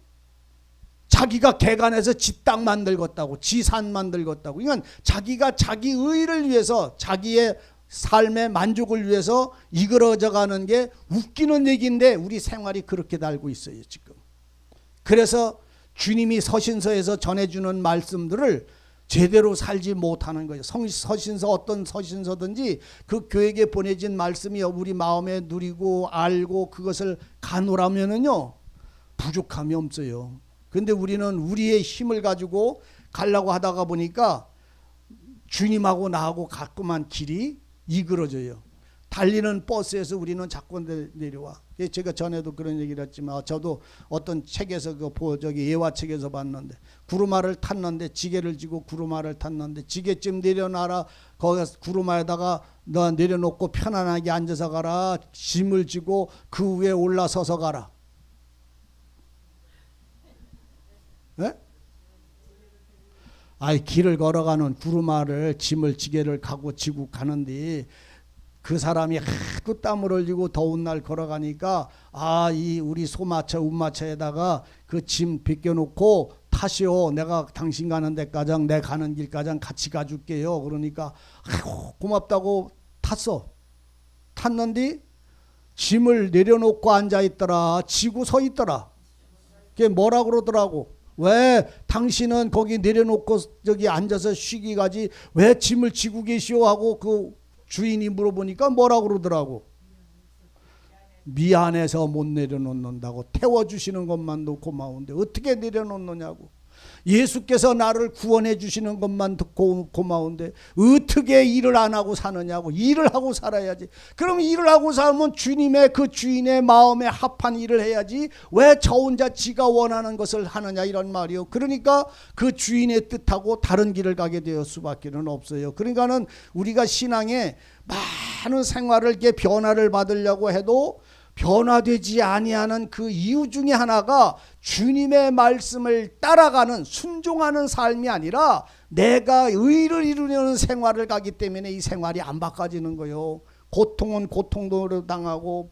자기가 개간해서 지 땅 만들겠다고, 지 산 만들겠다고. 그러니까 자기가 자기 의를 위해서 자기의 삶의 만족을 위해서 이끌어져 가는 게 웃기는 얘기인데 우리 생활이 그렇게 달고 있어요 지금. 그래서 주님이 서신서에서 전해주는 말씀들을 제대로 살지 못하는 거예요. 서신서 어떤 서신서든지 그 교회에 보내진 말씀이 우리 마음에 누리고 알고 그것을 가노라면은요 부족함이 없어요. 근데 우리는 우리의 힘을 가지고 가려고 하다가 보니까 주님하고 나하고 가끔한 길이 이그러져요. 달리는 버스에서 우리는 자꾸 내려와. 제가 전에도 그런 얘기를 했지만 저도 어떤 책에서 저기 예화책에서 봤는데 구루마를 탔는데 지게를 지고 구루마를 탔는데 지게쯤 내려놔라. 거기 구루마에다가 너 내려놓고 편안하게 앉아서 가라. 짐을 지고 그 위에 올라서서 가라. 네? 아이 길을 걸어가는 구루마를 짐을 지게를 가고 지고 가는데 그 사람이 하도 땀을 흘리고 더운 날 걸어가니까 이 우리 소마차 운마차에다가 그 짐 벗겨놓고 타시오. 내가 당신 가는 데까지 내 가는 길까지 같이 가줄게요. 그러니까 고맙다고 탔어. 탔는데 짐을 내려놓고 앉아있더라. 지고 서 있더라. 그게 뭐라 그러더라고. 왜 당신은 거기 내려놓고 저기 앉아서 쉬기 가지 왜 짐을 지고 계시오 하고 그 주인이 물어보니까 뭐라 그러더라고. 미안해서 못 내려놓는다고. 태워주시는 것만도 고마운데 어떻게 내려놓느냐고. 예수께서 나를 구원해 주시는 것만 듣고 고마운데 어떻게 일을 안 하고 사느냐고. 일을 하고 살아야지. 그럼 일을 하고 살면 주님의 그 주인의 마음에 합한 일을 해야지 왜 저 혼자 지가 원하는 것을 하느냐 이런 말이요. 그러니까 그 주인의 뜻하고 다른 길을 가게 되어 수밖에는 없어요. 그러니까는 우리가 신앙에 많은 생활을 이렇게 변화를 받으려고 해도 변화되지 아니하는 그 이유 중에 하나가 주님의 말씀을 따라가는 순종하는 삶이 아니라 내가 의를 이루려는 생활을 가기 때문에 이 생활이 안 바꿔지는 거예요. 고통은 고통대로 당하고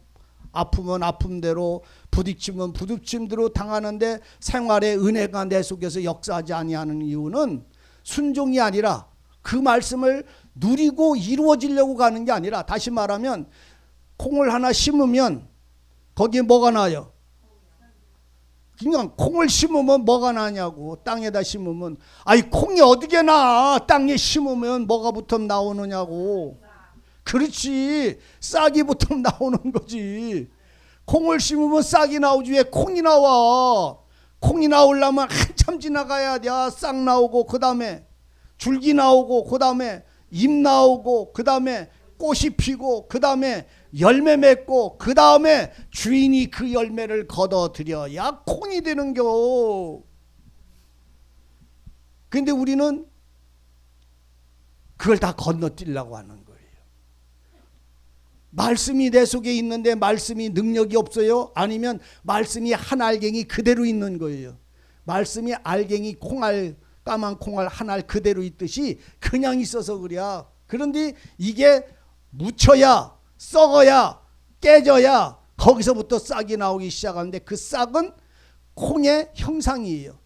아픔은 아픔대로 부딪힘은 부딪힘대로 당하는데 생활의 은혜가 내 속에서 역사하지 아니하는 이유는 순종이 아니라 그 말씀을 누리고 이루어지려고 가는 게 아니라 다시 말하면 콩을 하나 심으면 거기에 뭐가 나요? 그냥 콩을 심으면 뭐가 나냐고. 땅에다 심으면 콩이 어디게 나. 땅에 심으면 뭐가 붙으면 나오느냐고. 그렇지. 싹이 붙으면 나오는 거지. 콩을 심으면 싹이 나오지 왜 콩이 나와. 콩이 나오려면 한참 지나가야 돼. 싹 나오고 그 다음에 줄기 나오고 그 다음에 잎 나오고 그 다음에 꽃이 피고 그 다음에 열매 맺고 그 다음에 주인이 그 열매를 거둬들여야 콩이 되는겨. 근데 우리는 그걸 다 건너뛰려고 하는 거예요. 말씀이 내 속에 있는데 말씀이 능력이 없어요? 아니면 말씀이 한 알갱이 그대로 있는 거예요. 말씀이 알갱이 콩알 까만 콩알 한 알 그대로 있듯이 그냥 있어서 그래. 그런데 이게 묻혀야 썩어야 깨져야 거기서부터 싹이 나오기 시작하는데 그 싹은 콩의 형상이에요.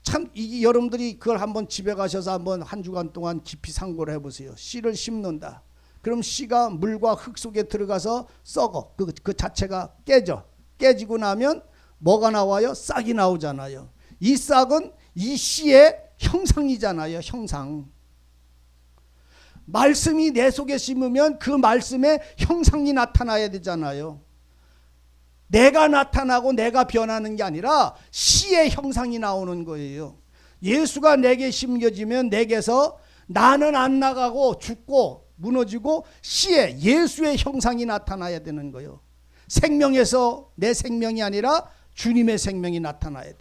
참 여러분들이 그걸 한번 집에 가셔서 한번 한 주간 동안 깊이 상고를 해보세요. 씨를 심는다. 그럼 씨가 물과 흙 속에 들어가서 썩어. 그 자체가 깨져. 깨지고 나면 뭐가 나와요? 싹이 나오잖아요. 이 싹은 이 씨의 형상이잖아요. 형상. 말씀이 내 속에 심으면 그 말씀의 형상이 나타나야 되잖아요. 내가 나타나고 내가 변하는 게 아니라 씨의 형상이 나오는 거예요. 예수가 내게 심겨지면 내게서 나는 안 나가고 죽고 무너지고 씨의 예수의 형상이 나타나야 되는 거예요. 생명에서 내 생명이 아니라 주님의 생명이 나타나야 돼.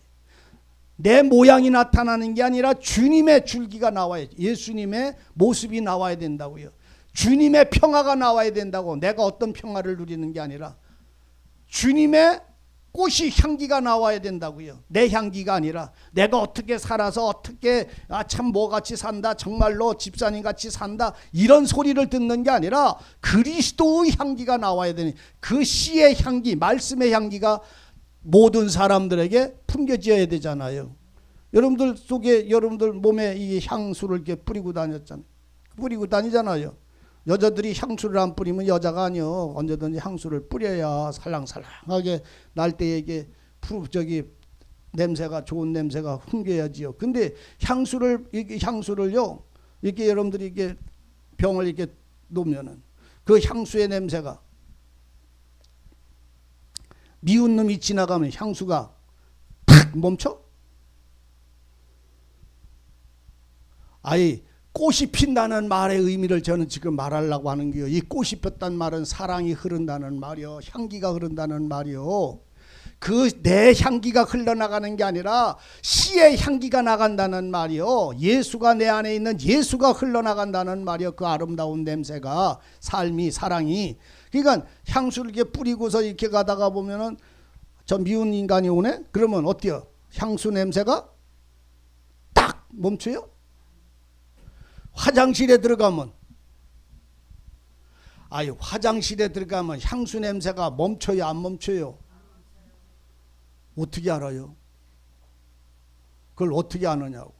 내 모양이 나타나는 게 아니라 주님의 줄기가 나와야 돼. 예수님의 모습이 나와야 된다고요. 주님의 평화가 나와야 된다고. 내가 어떤 평화를 누리는 게 아니라 주님의 꽃이 향기가 나와야 된다고요. 내 향기가 아니라 내가 어떻게 살아서 어떻게 참 뭐같이 산다 정말로 집사님같이 산다 이런 소리를 듣는 게 아니라 그리스도의 향기가 나와야 되는 그 씨의 향기 말씀의 향기가 모든 사람들에게 풍겨져야 되잖아요. 여러분들 속에 여러분들 몸에 이 향수를 이렇게 뿌리고 다녔잖아요. 뿌리고 다니잖아요. 여자들이 향수를 안 뿌리면 여자가 아니요. 언제든지 향수를 뿌려야 살랑살랑하게 날 때 이게 냄새가 좋은 냄새가 풍겨야지요. 근데 향수를요. 이렇게 여러분들이 이게 병을 이렇게 놓으면은 그 향수의 냄새가 미운 놈이 지나가면 향수가 팍 멈춰? 아이 꽃이 핀다는 말의 의미를 저는 지금 말하려고 하는 게요. 이 꽃이 폈단 말은 사랑이 흐른다는 말이요. 향기가 흐른다는 말이요. 그 내 향기가 흘러나가는 게 아니라 씨의 향기가 나간다는 말이요. 예수가 내 안에 있는 예수가 흘러나간다는 말이요. 그 아름다운 냄새가 삶이 사랑이. 그러니까 향수를 이렇게 뿌리고서 이렇게 가다가 보면은 저 미운 인간이 오네? 그러면 어때요? 향수 냄새가 딱 멈춰요? 화장실에 들어가면 화장실에 들어가면 향수 냄새가 멈춰요? 안 멈춰요? 어떻게 알아요? 그걸 어떻게 아느냐고.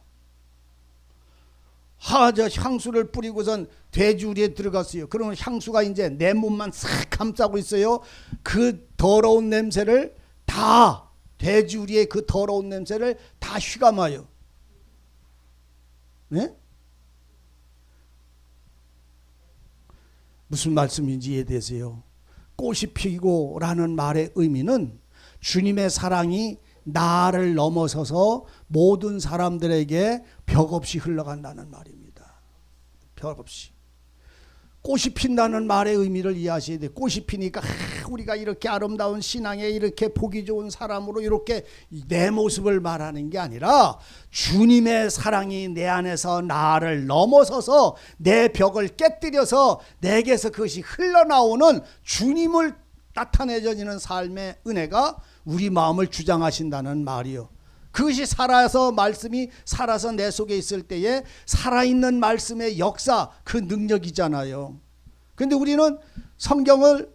저 향수를 뿌리고선 돼지우리에 들어갔어요. 그러면 향수가 이제 내 몸만 싹 감싸고 있어요. 그 더러운 냄새를 다 돼지우리의 그 더러운 냄새를 다 휘감아요. 네? 무슨 말씀인지 이해되세요? 꽃이 피고라는 말의 의미는 주님의 사랑이 나를 넘어서서 모든 사람들에게 벽 없이 흘러간다는 말입니다. 벽 없이. 꽃이 핀다는 말의 의미를 이해하셔야 돼요. 꽃이 피니까 우리가 이렇게 아름다운 신앙에 이렇게 보기 좋은 사람으로 이렇게 내 모습을 말하는 게 아니라 주님의 사랑이 내 안에서 나를 넘어서서 내 벽을 깨뜨려서 내게서 그것이 흘러나오는 주님을 나타내져지는 삶의 은혜가 우리 마음을 주장하신다는 말이요. 그것이 살아서 말씀이 살아서 내 속에 있을 때에 살아있는 말씀의 역사 그 능력이잖아요. 근데 우리는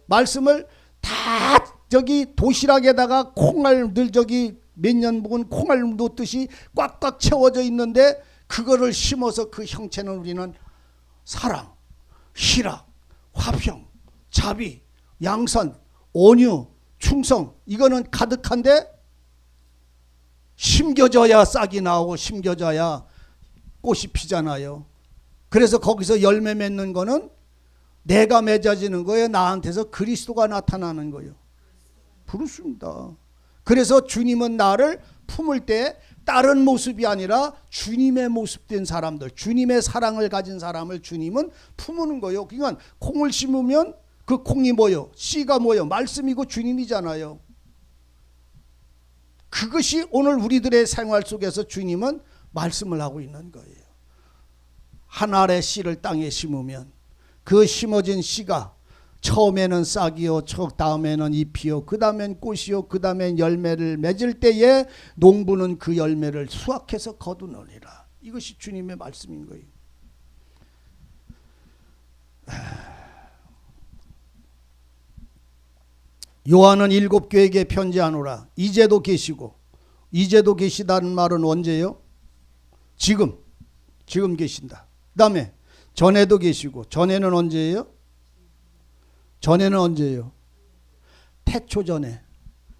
말씀을 다 도시락에다가 콩알 늘 몇 년 묵은 콩알 놓듯이 꽉꽉 채워져 있는데 그거를 심어서 그 형체는 우리는 사랑, 희락, 화평, 자비, 양선, 온유, 충성 이거는 가득한데 심겨져야 싹이 나오고 심겨져야 꽃이 피잖아요. 그래서 거기서 열매 맺는 거는 내가 맺어지는 거예요. 나한테서 그리스도가 나타나는 거예요. 그렇습니다. 그래서 주님은 나를 품을 때 다른 모습이 아니라 주님의 모습된 사람들, 주님의 사랑을 가진 사람을 주님은 품는 거예요. 그러니까 콩을 심으면 그 콩이 뭐요? 씨가 뭐요? 말씀이고 주님이잖아요. 그것이 오늘 우리들의 생활 속에서 주님은 말씀을 하고 있는 거예요. 한 알의 씨를 땅에 심으면 그 심어진 씨가 처음에는 싹이요, 다음에는 잎이요, 그 다음엔 꽃이요, 그 다음엔 열매를 맺을 때에 농부는 그 열매를 수확해서 거두느니라. 이것이 주님의 말씀인 거예요. 요한은 7교회에게 편지하노라. 이제도 계시고. 이제도 계시다는 말은 언제요? 지금 계신다. 그 다음에 전에도 계시고. 전에는 언제예요? 전에는 언제예요? 태초 전에,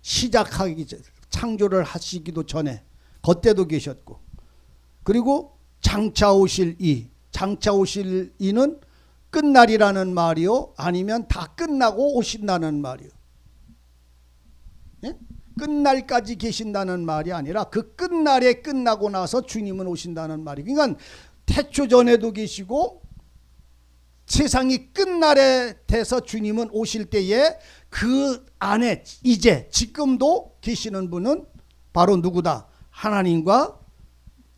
시작하기 전, 창조를 하시기도 전에 그때도 계셨고, 그리고 장차 오실 장차 오실 이는 끝날이라는 말이요, 아니면 다 끝나고 오신다는 말이요. 예? 끝날까지 계신다는 말이 아니라 그 끝날에 끝나고 나서 주님은 오신다는 말이. 그러니까 태초 전에도 계시고 세상이 끝날에 돼서 주님은 오실 때에 그 안에 이제 지금도 계시는 분은 바로 누구다? 하나님과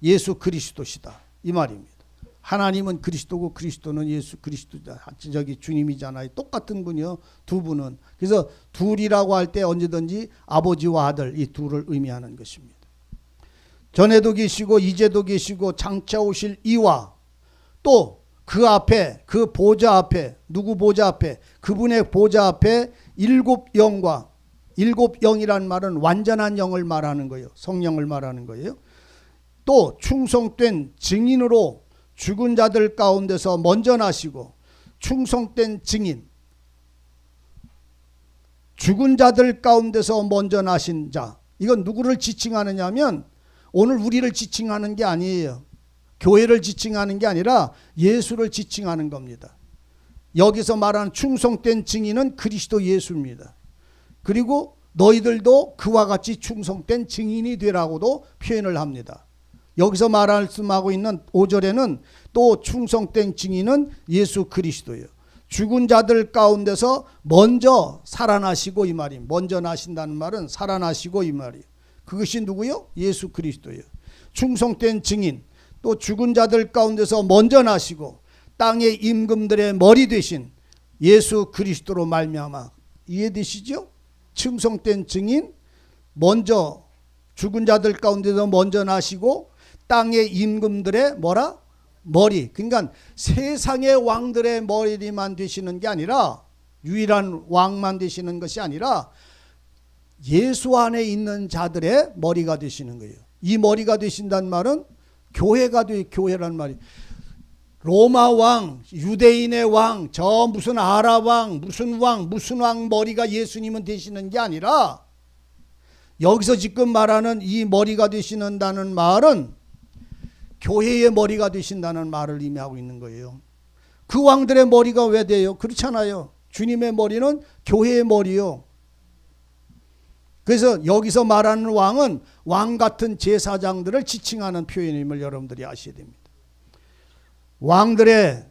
예수 그리스도시다. 이 말입니다. 하나님은 그리스도고 그리스도는 예수 그리스도다. 주님이잖아요. 똑같은 분이요. 두 분은. 그래서 둘이라고 할 때 언제든지 아버지와 아들 이 둘을 의미하는 것입니다. 전에도 계시고 이제도 계시고 장차 오실 이와 또 그 앞에 그 보좌 앞에 누구 보좌 앞에 그분의 보좌 앞에 7영과 7영이란 말은 완전한 영을 말하는 거예요. 성령을 말하는 거예요. 또 충성된 증인으로 죽은 자들 가운데서 먼저 나시고 충성된 증인, 죽은 자들 가운데서 먼저 나신 자, 이건 누구를 지칭하느냐 하면 오늘 우리를 지칭하는 게 아니에요. 교회를 지칭하는 게 아니라 예수를 지칭하는 겁니다. 여기서 말하는 충성된 증인은 그리스도 예수입니다. 그리고 너희들도 그와 같이 충성된 증인이 되라고도 표현을 합니다. 여기서 말씀하고 있는 5절에는 또 충성된 증인은 예수 그리스도예요. 죽은 자들 가운데서 먼저 살아나시고, 이 말이 먼저 나신다는 말은 살아나시고 이 말이에요. 그것이 누구요? 예수 그리스도예요. 충성된 증인, 또 죽은 자들 가운데서 먼저 나시고 땅의 임금들의 머리 되신 예수 그리스도로 말미암아. 이해되시죠? 충성된 증인, 먼저 죽은 자들 가운데서 먼저 나시고 땅의 임금들의 뭐라? 머리. 그러니까 세상의 왕들의 머리만 되시는 게 아니라, 유일한 왕만 되시는 것이 아니라 예수 안에 있는 자들의 머리가 되시는 거예요. 이 머리가 되신다는 말은 교회란 말이. 로마 왕, 유대인의 왕, 저 무슨 아랍 왕, 무슨 왕 머리가 예수님은 되시는 게 아니라, 여기서 지금 말하는 이 머리가 되시는다는 말은 교회의 머리가 되신다는 말을 의미하고 있는 거예요. 그 왕들의 머리가 왜 돼요? 그렇잖아요. 주님의 머리는 교회의 머리요. 그래서 여기서 말하는 왕은 왕 같은 제사장들을 지칭하는 표현임을 여러분들이 아셔야 됩니다. 왕들의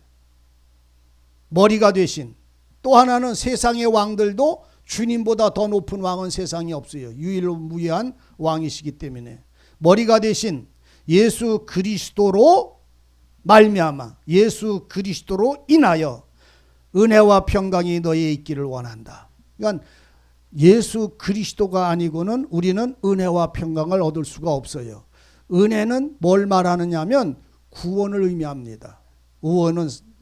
머리가 되신, 또 하나는 세상의 왕들도 주님보다 더 높은 왕은 세상에 없어요. 유일무이한 왕이시기 때문에 머리가 되신 예수 그리스도로 말미암아, 예수 그리스도로 인하여 은혜와 평강이 너희에 있기를 원한다. 그러니까 예수 그리스도가 아니고는 우리는 은혜와 평강을 얻을 수가 없어요. 은혜는 뭘 말하느냐 하면 구원을 의미합니다.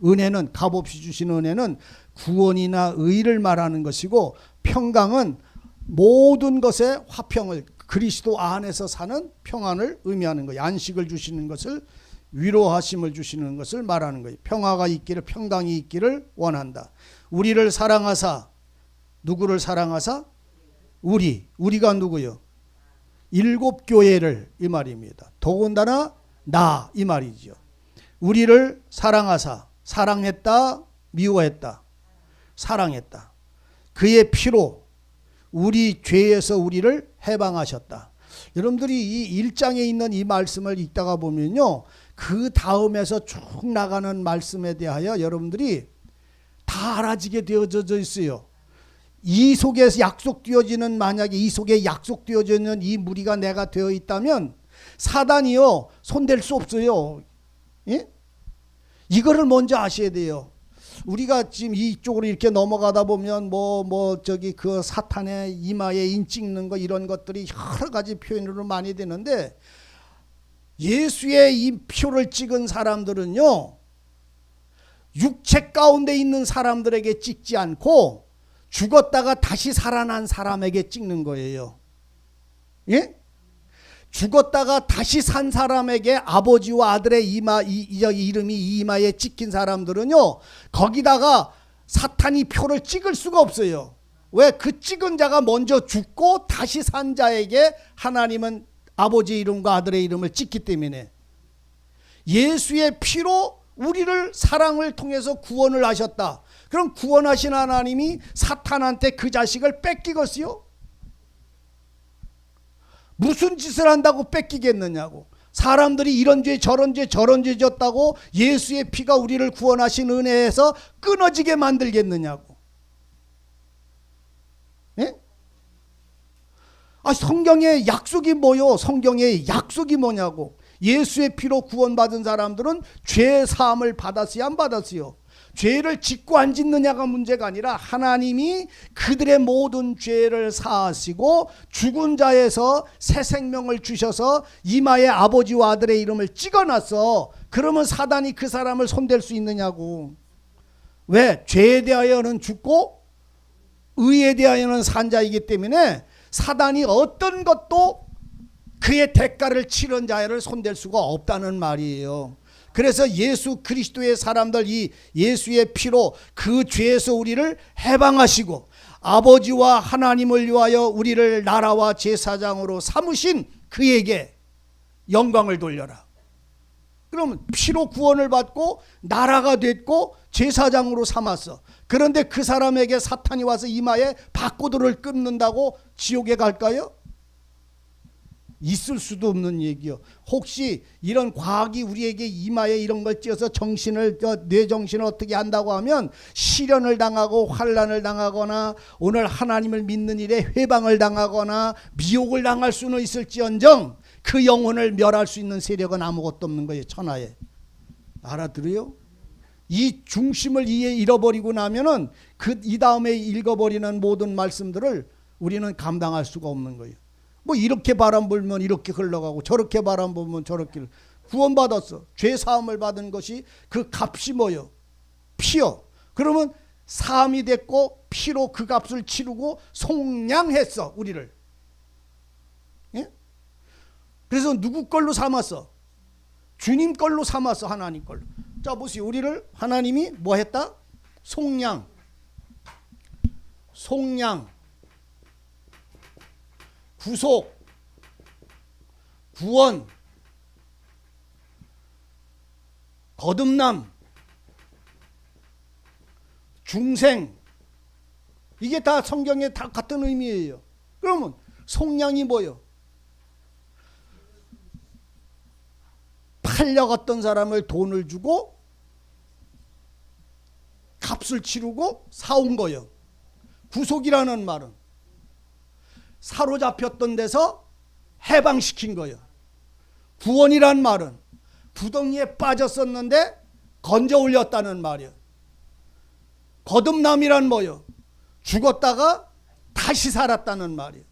은혜는 값없이 주신 은혜는 구원이나 의를 말하는 것이고, 평강은 모든 것의 화평을, 그리스도 안에서 사는 평안을 의미하는 거예요. 안식을 주시는 것을, 위로하심을 주시는 것을 말하는 거예요. 평화가 있기를, 평강이 있기를 원한다. 우리를 사랑하사, 누구를 사랑하사? 우리가 누구요? 일곱 교회를, 이 말입니다. 더군다나 나, 이 말이죠. 우리를 사랑하사, 사랑했다, 미워했다, 사랑했다. 그의 피로 우리 죄에서 우리를 해방하셨다. 여러분들이 이 1장에 있는 이 말씀을 읽다가 보면요, 그 다음에서 쭉 나가는 말씀에 대하여 여러분들이 다 알아지게 되어져 있어요. 이 속에서 약속되어지는, 만약에 이 속에 약속되어지는 이 무리가 내가 되어 있다면 사단이요 손댈 수 없어요. 예? 이거를 먼저 아셔야 돼요. 우리가 지금 이쪽으로 이렇게 넘어가다 보면 저기 그 사탄의 이마에 인 찍는 거, 이런 것들이 여러 가지 표현으로 많이 되는데, 예수의 이 표를 찍은 사람들은요 육체 가운데 있는 사람들에게 찍지 않고 죽었다가 다시 살아난 사람에게 찍는 거예요. 예? 죽었다가 다시 산 사람에게 아버지와 아들의 이름이 이 이마에 찍힌 사람들은요, 거기다가 사탄이 표를 찍을 수가 없어요. 왜? 그 찍은 자가 먼저 죽고 다시 산 자에게 하나님은 아버지의 이름과 아들의 이름을 찍기 때문에, 예수의 피로 우리를 사랑을 통해서 구원을 하셨다. 그럼 구원하신 하나님이 사탄한테 그 자식을 뺏기겠어요? 무슨 짓을 한다고 뺏기겠느냐고. 사람들이 이런 죄 저런 죄 졌다고 예수의 피가 우리를 구원하신 은혜에서 끊어지게 만들겠느냐고. 예? 성경의 약속이 뭐요? 성경의 약속이 뭐냐고. 예수의 피로 구원받은 사람들은 죄 사함을 받았어요, 안 받았어요? 죄를 짓고 안 짓느냐가 문제가 아니라 하나님이 그들의 모든 죄를 사하시고 죽은 자에서 새 생명을 주셔서 이마에 아버지와 아들의 이름을 찍어놨어. 그러면 사단이 그 사람을 손댈 수 있느냐고. 왜? 죄에 대하여는 죽고 의에 대하여는 산 자이기 때문에 사단이 어떤 것도 그의 대가를 치른 자를 손댈 수가 없다는 말이에요. 그래서 예수 그리스도의 사람들, 이 예수의 피로 그 죄에서 우리를 해방하시고 아버지와 하나님을 위하여 우리를 나라와 제사장으로 삼으신 그에게 영광을 돌려라. 그러면 피로 구원을 받고 나라가 됐고 제사장으로 삼았어. 그런데 그 사람에게 사탄이 와서 이마에 바코드를 끊는다고 지옥에 갈까요? 있을 수도 없는 얘기요. 혹시 이런 과학이 우리에게 이마에 이런 걸 찧어서 뇌 정신을 어떻게 한다고 하면 시련을 당하고 환난을 당하거나 오늘 하나님을 믿는 일에 회방을 당하거나 미혹을 당할 수는 있을지언정 그 영혼을 멸할 수 있는 세력은 아무것도 없는 거예요. 천하에. 알아들어요? 이 중심을 잃어버리고 나면은 이 다음에 읽어버리는 모든 말씀들을 우리는 감당할 수가 없는 거예요. 뭐 이렇게 바람 불면 이렇게 흘러가고 저렇게 바람 불면 저렇게 구원받았어. 죄 사함을 받은 것이 그 값이 뭐요? 피요. 그러면 사함이 됐고 피로 그 값을 치르고 속량했어 우리를. 예? 그래서 누구 걸로 삼았어? 주님 걸로 삼았어. 하나님 걸로. 자 보세요. 우리를 하나님이 뭐 했다? 속량. 구속, 구원, 거듭남, 중생, 이게 다 성경에 다 같은 의미예요. 그러면 속량이 뭐예요? 팔려갔던 사람을 돈을 주고 값을 치르고 사온 거예요. 구속이라는 말은 사로잡혔던 데서 해방시킨 거예요. 구원이란 말은 구덩이에 빠졌었는데 건져 올렸다는 말이에요. 거듭남이란 뭐예요? 죽었다가 다시 살았다는 말이에요.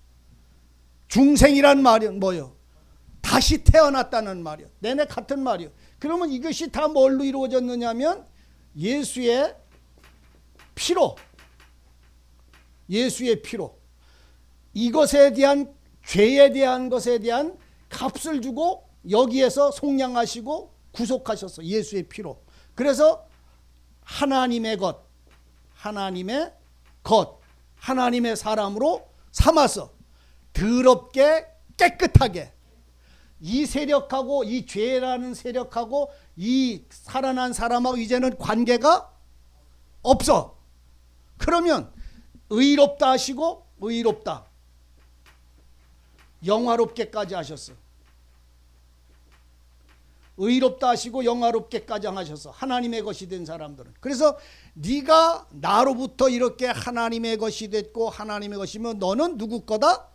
중생이란 말은 뭐예요? 다시 태어났다는 말이에요. 내내 같은 말이에요. 그러면 이것이 다 뭘로 이루어졌느냐면 예수의 피로, 예수의 피로, 이것에 대한 죄에 대한 것에 대한 값을 주고 여기에서 속량하시고 구속하셨어. 예수의 피로. 그래서 하나님의 것, 하나님의 사람으로 삼아서 더럽게 깨끗하게 이 세력하고 이 죄라는 세력하고 이 살아난 사람하고 이제는 관계가 없어. 그러면 의롭다 하시고 의롭다, 영화롭게까지 하셨어. 의롭다 하시고 영화롭게까지 하셔서 하나님의 것이 된 사람들은. 그래서 네가 나로부터 이렇게 하나님의 것이 됐고 하나님의 것이면 너는 누구 거다?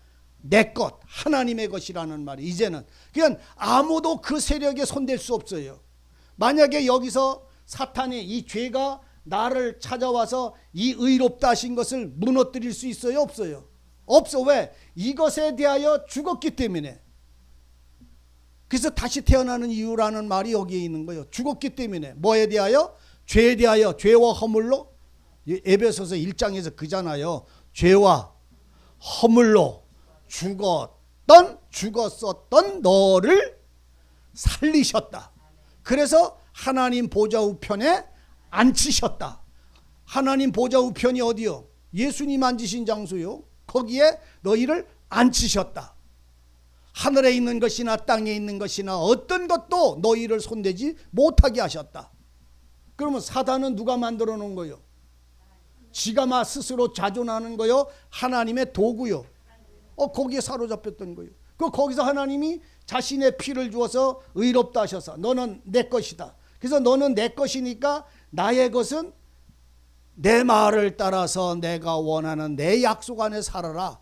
내 것, 하나님의 것이라는 말이 이제는 그냥 아무도 그 세력에 손댈 수 없어요. 만약에 여기서 사탄이 이 죄가 나를 찾아와서 이 의롭다 하신 것을 무너뜨릴 수 있어요? 없어요? 없어. 왜? 이것에 대하여 죽었기 때문에. 그래서 다시 태어나는 이유라는 말이 여기에 있는 거예요. 죽었기 때문에. 뭐에 대하여? 죄에 대하여. 죄와 허물로. 에베소서 1장에서 그잖아요. 죄와 허물로 죽었었던 너를 살리셨다. 그래서 하나님 보좌 우편에 앉히셨다. 하나님 보좌 우편이 어디요? 예수님 앉으신 장소요. 거기에 너희를 앉히셨다. 하늘에 있는 것이나 땅에 있는 것이나 어떤 것도 너희를 손대지 못하게 하셨다. 그러면 사단은 누가 만들어 놓은 거요? 지가 스스로 자존하는 거요? 하나님의 도구요. 거기에 사로잡혔던 거예요. 거기서 하나님이 자신의 피를 주어서 의롭다 하셔서 너는 내 것이다. 그래서 너는 내 것이니까 나의 것은 내 말을 따라서 내가 원하는 내 약속 안에 살아라.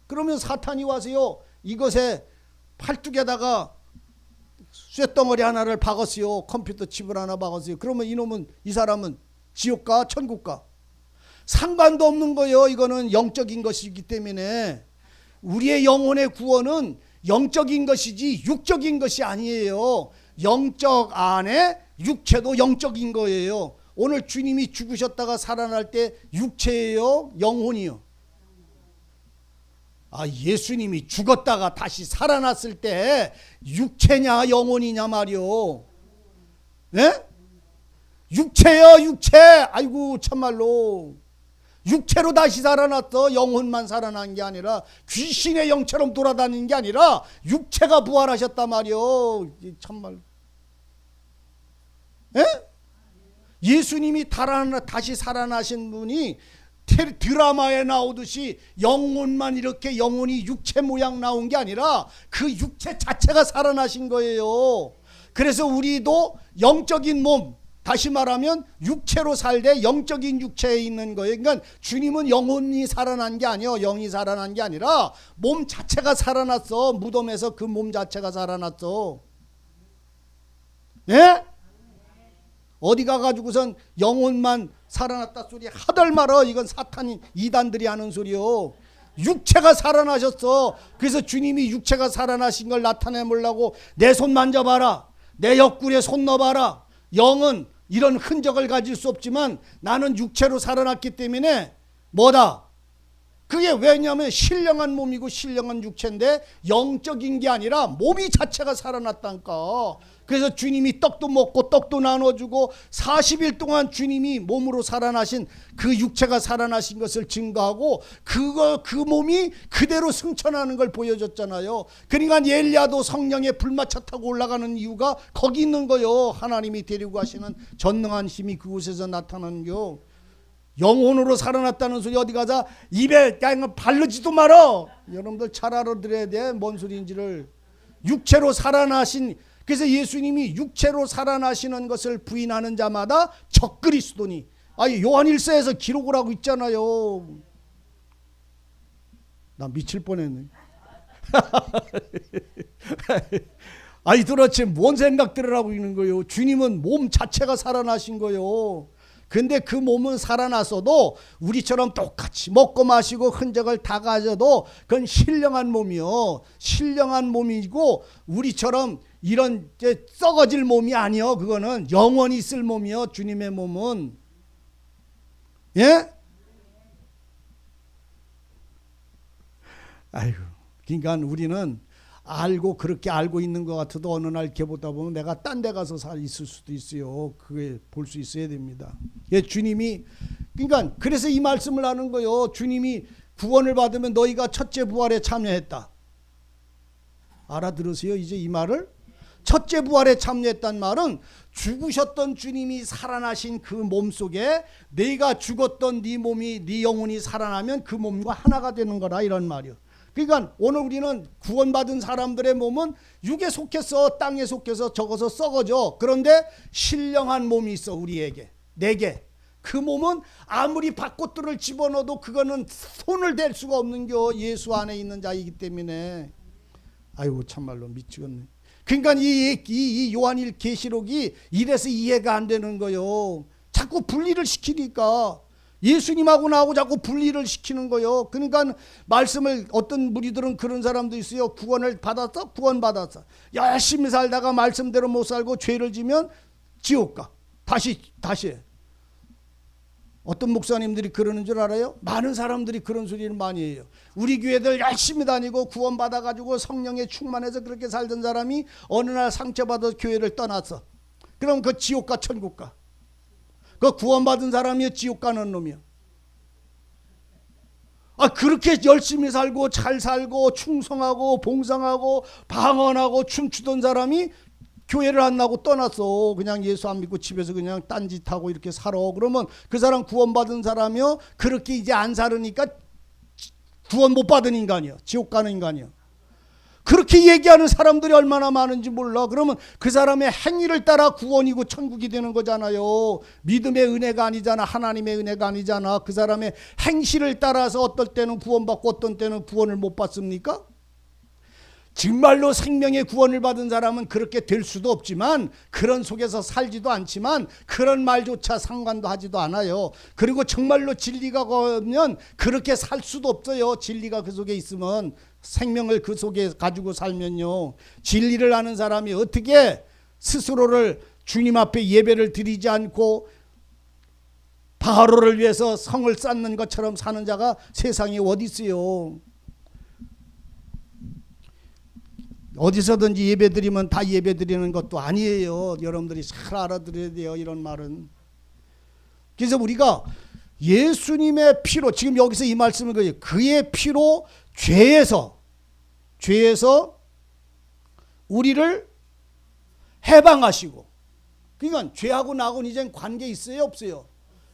그러면 사탄이 와서요, 이것에 팔뚝에다가 쇳덩어리 하나를 박았어요. 컴퓨터 칩을 하나 박았어요. 그러면 이 사람은 지옥 가 천국 가? 상관도 없는 거예요. 이거는 영적인 것이기 때문에. 우리의 영혼의 구원은 영적인 것이지 육적인 것이 아니에요. 영적 안에 육체도 영적인 거예요. 오늘 주님이 죽으셨다가 살아날 때 육체예요? 영혼이요? 예수님이 죽었다가 다시 살아났을 때 육체냐 영혼이냐 말이요. 예? 육체요, 육체. 아이고 참말로 육체로 다시 살아났어. 영혼만 살아난 게 아니라 귀신의 영처럼 돌아다니는 게 아니라 육체가 부활하셨단 말이요. 참말로. 예? 예수님이 다시 살아나신 분이 드라마에 나오듯이 영혼만 이렇게 영혼이 육체 모양 나온 게 아니라 그 육체 자체가 살아나신 거예요. 그래서 우리도 영적인 몸, 다시 말하면 육체로 살되 영적인 육체에 있는 거예요. 그러니까 주님은 영혼이 살아난 게 아니에요. 영이 살아난 게 아니라 몸 자체가 살아났어. 무덤에서 그 몸 자체가 살아났어. 예? 어디 가가지고선 영혼만 살아났다 소리 하들 말어. 이건 사탄이 이단들이 하는 소리요. 육체가 살아나셨어. 그래서 주님이 육체가 살아나신 걸 나타내보려고 내 손 만져봐라, 내 옆구리에 손 넣어봐라. 영은 이런 흔적을 가질 수 없지만 나는 육체로 살아났기 때문에 뭐다? 그게 왜냐하면 신령한 몸이고 신령한 육체인데 영적인 게 아니라 몸이 자체가 살아났다니까. 그래서 주님이 떡도 먹고 떡도 나눠주고 40일 동안 주님이 몸으로 살아나신 그 육체가 살아나신 것을 증거하고 그 몸이 그대로 승천하는 걸 보여줬잖아요. 그러니까 엘리야도 성령의 불마차 타고 올라가는 이유가 거기 있는 거요. 하나님이 데리고 가시는 전능한 힘이 그곳에서 나타나는 거. 영혼으로 살아났다는 소리 어디 가자 입에 그냥 바르지도 말어. 여러분들 잘 알아들어야 돼. 뭔 소리인지를. 육체로 살아나신, 그래서 예수님이 육체로 살아나시는 것을 부인하는 자마다 적그리스도니. 아니 요한일서에서 기록을 하고 있잖아요. 나 미칠 뻔했네. 아니 도대체 뭔 생각들을 하고 있는 거예요. 주님은 몸 자체가 살아나신 거예요. 근데 그 몸은 살아났어도 우리처럼 똑같이 먹고 마시고 흔적을 다 가져도 그건 신령한 몸이요. 신령한 몸이고 우리처럼 이런 썩어질 몸이 아니요. 그거는 영원히 있을 몸이요. 주님의 몸은. 예? 아이고. 그러니까 우리는 알고 그렇게 알고 있는 것 같아도 어느 날 이렇게 보다 보면 내가 딴 데 가서 있을 수도 있어요. 그게 볼 수 있어야 됩니다. 예, 주님이 그러니까 그래서 이 말씀을 하는 거예요. 주님이 구원을 받으면 너희가 첫째 부활에 참여했다. 알아들으세요? 이제 이 말을? 첫째 부활에 참여했단 말은 죽으셨던 주님이 살아나신 그 몸 속에 내가 죽었던 네 몸이 네 영혼이 살아나면 그 몸과 하나가 되는 거라 이런 말이요. 그러니까 오늘 우리는 구원받은 사람들의 몸은 육에 속해서 땅에 속해서 적어서 썩어져. 그런데 신령한 몸이 있어 우리에게. 내게. 그 몸은 아무리 밭꽃들을 집어넣어도 그거는 손을 댈 수가 없는 겨. 예수 안에 있는 자이기 때문에. 아이고 참말로 미치겠네. 그러니까 이 요한일 계시록이 이래서 이해가 안 되는 거요. 자꾸 분리를 시키니까. 예수님하고 나하고 자꾸 분리를 시키는 거예요. 그러니까 말씀을 어떤 무리들은 그런 사람도 있어요. 구원을 받았어? 구원받았어. 열심히 살다가 말씀대로 못 살고 죄를 지면 지옥 가. 다시 어떤 목사님들이 그러는 줄 알아요? 많은 사람들이 그런 소리를 많이 해요. 우리 교회들 열심히 다니고 구원받아가지고 성령에 충만해서 그렇게 살던 사람이 어느 날 상처받아서 교회를 떠났어. 그럼 그 지옥 가 천국 가. 그 구원받은 사람이 지옥 가는 놈이야. 그렇게 열심히 살고 잘 살고 충성하고 봉상하고 방언하고 춤추던 사람이 교회를 안 나고 떠났어. 그냥 예수 안 믿고 집에서 그냥 딴짓하고 이렇게 살아. 그러면 그 사람 구원받은 사람이요. 그렇게 이제 안 살으니까 구원 못 받은 인간이야. 지옥 가는 인간이야. 그렇게 얘기하는 사람들이 얼마나 많은지 몰라. 그러면 그 사람의 행위를 따라 구원이고 천국이 되는 거잖아요. 믿음의 은혜가 아니잖아. 하나님의 은혜가 아니잖아. 그 사람의 행실을 따라서 어떨 때는 구원받고 어떤 때는 구원을 못 받습니까? 정말로 생명의 구원을 받은 사람은 그렇게 될 수도 없지만 그런 속에서 살지도 않지만 그런 말조차 상관도 하지도 않아요. 그리고 정말로 진리가 오면 그렇게 살 수도 없어요. 진리가 그 속에 있으면. 생명을 그 속에 가지고 살면요. 진리를 아는 사람이 어떻게 스스로를 주님 앞에 예배를 드리지 않고 바로를 위해서 성을 쌓는 것처럼 사는 자가 세상에 어디 있어요. 어디서든지 예배드리면 다 예배드리는 것도 아니에요. 여러분들이 잘 알아들어야 돼요. 이런 말은. 그래서 우리가 예수님의 피로, 지금 여기서 이 말씀을 거예요. 그의 피로 죄에서 우리를 해방하시고, 그러니까 죄하고 나하고는 이젠 관계 있어요, 없어요?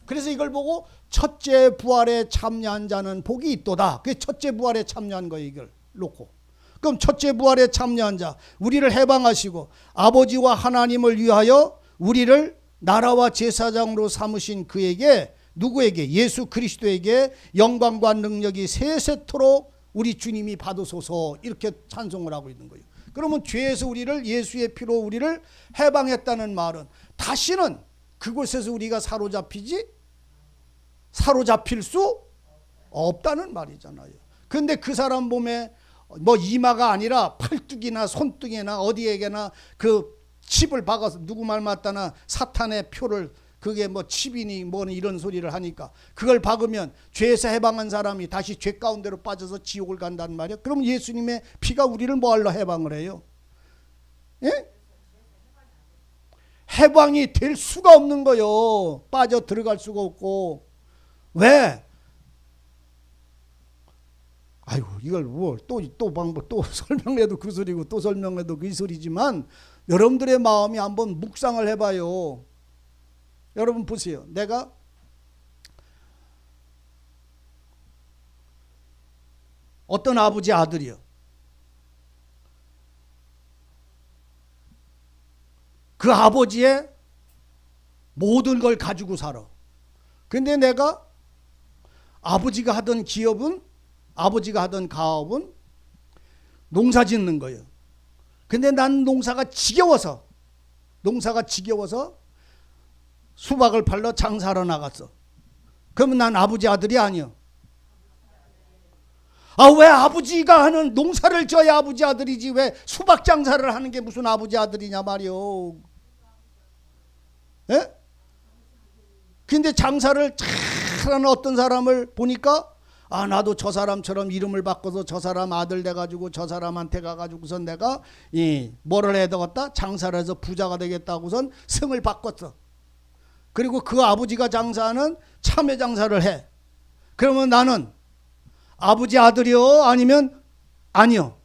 그래서 이걸 보고 첫째 부활에 참여한 자는 복이 있도다. 그게 첫째 부활에 참여한 거예요. 이걸 놓고. 그럼 첫째 부활에 참여한 자, 우리를 해방하시고 아버지와 하나님을 위하여 우리를 나라와 제사장으로 삼으신 그에게, 누구에게? 예수 그리스도에게 영광과 능력이 세세토록 우리 주님이 받으소서, 이렇게 찬송을 하고 있는 거예요. 그러면 죄에서 우리를, 예수의 피로 우리를 해방했다는 말은 다시는 그곳에서 우리가 사로잡힐 수 없다는 말이잖아요. 그런데 그 사람 몸에 뭐 이마가 아니라 팔뚝이나 손등이나 어디에게나 그 칩을 박아서, 누구 말 맞다나 사탄의 표를, 그게 뭐 칩이니 뭐니 이런 소리를 하니까 그걸 박으면 죄에서 해방한 사람이 다시 죄 가운데로 빠져서 지옥을 간다는 말이야. 그럼 예수님의 피가 우리를 뭐하러 해방을 해요? 예? 해방이 될 수가 없는 거요. 빠져 들어갈 수가 없고. 왜? 아이고, 이걸 뭐 또 방법, 또 설명해도 그 소리고 또 설명해도 그 소리지만, 여러분들의 마음이 한번 묵상을 해봐요. 여러분 보세요. 내가 어떤 아버지 아들이요. 그 아버지의 모든 걸 가지고 살아. 근데 내가 아버지가 하던 기업은, 아버지가 하던 가업은 농사 짓는 거예요. 근데 난 농사가 지겨워서 수박을 팔러 장사하러 나갔어. 그러면 난 아버지 아들이 아니야. 아, 왜 아버지가 하는 농사를 져야 아버지 아들이지, 왜 수박 장사를 하는 게 무슨 아버지 아들이냐 말이요. 예? 근데 장사를 잘하는 어떤 사람을 보니까, 아, 나도 저 사람처럼 이름을 바꿔서 저 사람 아들 돼가지고 저 사람한테 가가지고선 내가 뭐를 해야 되겠다? 장사를 해서 부자가 되겠다고선 성을 바꿨어. 그리고 그 아버지가 장사하는 참외 장사를 해. 그러면 나는 아버지 아들이요? 아니면 아니요?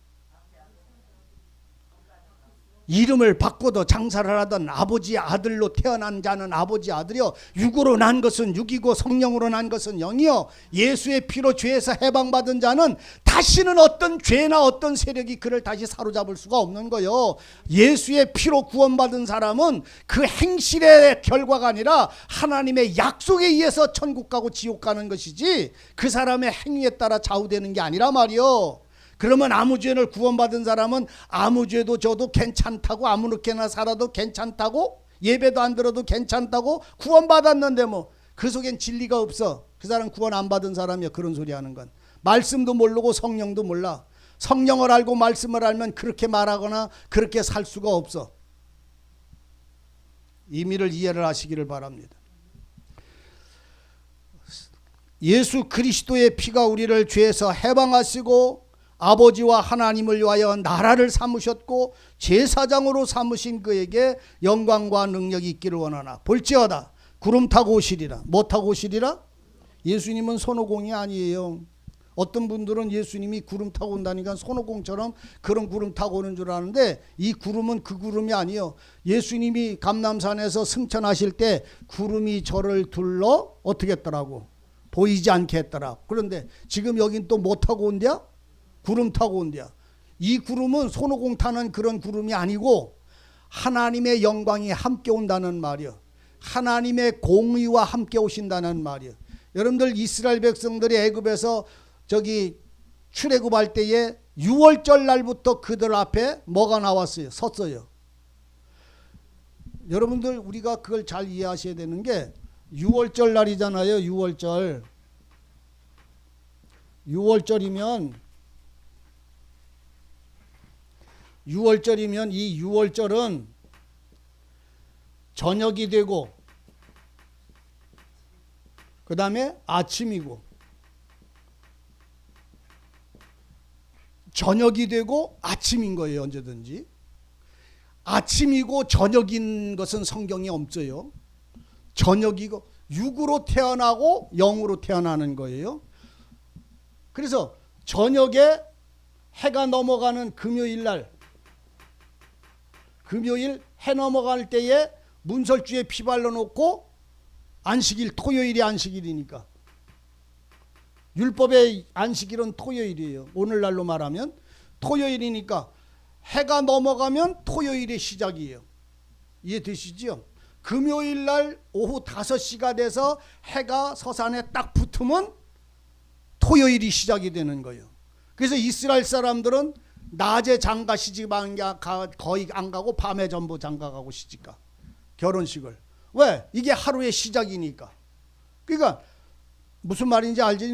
이름을 바꿔도 장사를 하던 아버지 아들로 태어난 자는 아버지 아들이요. 육으로 난 것은 육이고 성령으로 난 것은 영이요. 예수의 피로 죄에서 해방받은 자는 다시는 어떤 죄나 어떤 세력이 그를 다시 사로잡을 수가 없는 거요. 예수의 피로 구원받은 사람은 그 행실의 결과가 아니라 하나님의 약속에 의해서 천국 가고 지옥 가는 것이지, 그 사람의 행위에 따라 좌우되는 게 아니라 말이요. 그러면 아무 죄를 구원받은 사람은 아무 죄도 져도 괜찮다고, 아무렇게나 살아도 괜찮다고, 예배도 안 들어도 괜찮다고, 구원받았는데 뭐 그 속엔 진리가 없어. 그 사람 구원 안 받은 사람이야. 그런 소리 하는 건. 말씀도 모르고 성령도 몰라. 성령을 알고 말씀을 알면 그렇게 말하거나 그렇게 살 수가 없어. 의미를 이해를 하시기를 바랍니다. 예수 그리스도의 피가 우리를 죄에서 해방하시고 아버지와 하나님을 위하여 나라를 삼으셨고 제사장으로 삼으신 그에게 영광과 능력이 있기를 원하나 볼지어다 구름 타고 오시리라. 뭐 타고 오시리라? 예수님은 손오공이 아니에요. 어떤 분들은 예수님이 구름 타고 온다니까 손오공처럼 그런 구름 타고 오는 줄 아는데, 이 구름은 그 구름이 아니에요. 예수님이 감람산에서 승천하실 때 구름이 저를 둘러 어떻게 했더라고? 보이지 않게 했더라. 그런데 지금 여긴 또 뭐 타고 온대야? 구름 타고 온대야. 이 구름은 손오공 타는 그런 구름이 아니고 하나님의 영광이 함께 온다는 말이야. 하나님의 공의와 함께 오신다는 말이야. 여러분들 이스라엘 백성들이 애굽에서 출애굽할 때에 6월절 날부터 그들 앞에 뭐가 나왔어요? 섰어요. 여러분들 우리가 그걸 잘 이해하셔야 되는 게 6월절 날이잖아요. 6월절. 6월절이면 이 6월절은 저녁이 되고 그 다음에 아침이고 저녁이 되고 아침인 거예요. 언제든지. 아침이고 저녁인 것은 성경에 없어요. 저녁이고 육으로 태어나고 영으로 태어나는 거예요. 그래서 저녁에 해가 넘어가는 금요일 날, 금요일 해 넘어갈 때에 문설주에 피 발라놓고 안식일, 토요일이 안식일이니까 율법의 안식일은 토요일이에요. 오늘날로 말하면 토요일이니까 해가 넘어가면 토요일의 시작이에요. 이해되시죠? 금요일 날 오후 5시가 돼서 해가 서산에 딱 붙으면 토요일이 시작이 되는 거예요. 그래서 이스라엘 사람들은 낮에 장가 시집 거의 안 가고 밤에 전부 장가 가고 시집가. 결혼식을. 왜? 이게 하루의 시작이니까. 그러니까 무슨 말인지 알지?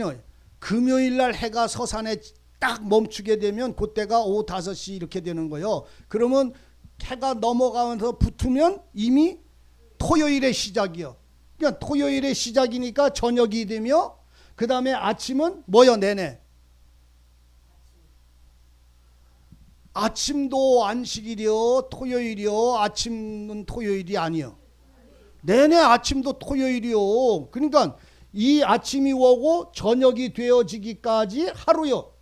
금요일 날 해가 서산에 딱 멈추게 되면 그때가 오후 5시 이렇게 되는 거예요. 그러면 해가 넘어가면서 붙으면 이미 토요일의 시작이요. 그러니까 토요일의 시작이니까 저녁이 되며 그 다음에 아침은 뭐요? 내내. 아침도 안식일이요. 토요일이요. 아침은 토요일이 아니요. 내내 아침도 토요일이요. 그러니까 이 아침이 오고 저녁이 되어지기까지 하루요.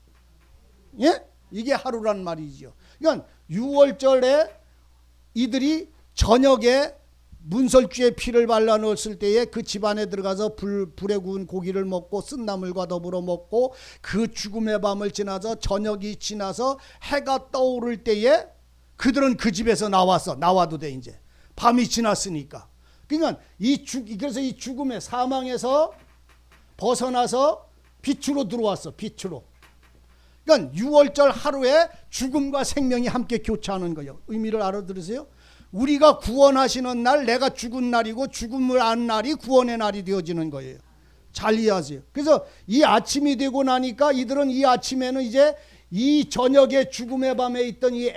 예? 이게 하루란 말이죠. 그러니까 6월절에 이들이 저녁에 문설주에 피를 발라 놓았을 때에 그 집안에 들어가서 불에 구운 고기를 먹고 쓴나물과 더불어 먹고 그 죽음의 밤을 지나서 저녁이 지나서 해가 떠오를 때에 그들은 그 집에서 나와도 돼. 이제 밤이 지났으니까. 그러니까 그래서 이 죽음의 사망에서 벗어나서 빛으로 들어왔어. 빛으로. 그러니까 6월절 하루에 죽음과 생명이 함께 교차하는 거예요. 의미를 알아들으세요? 우리가 구원하시는 날, 내가 죽은 날이고 죽음을 안 날이 구원의 날이 되어지는 거예요. 잘 이해하세요. 그래서 이 아침이 되고 나니까 이들은 이 아침에는 이제 이 저녁에 죽음의 밤에 있던 이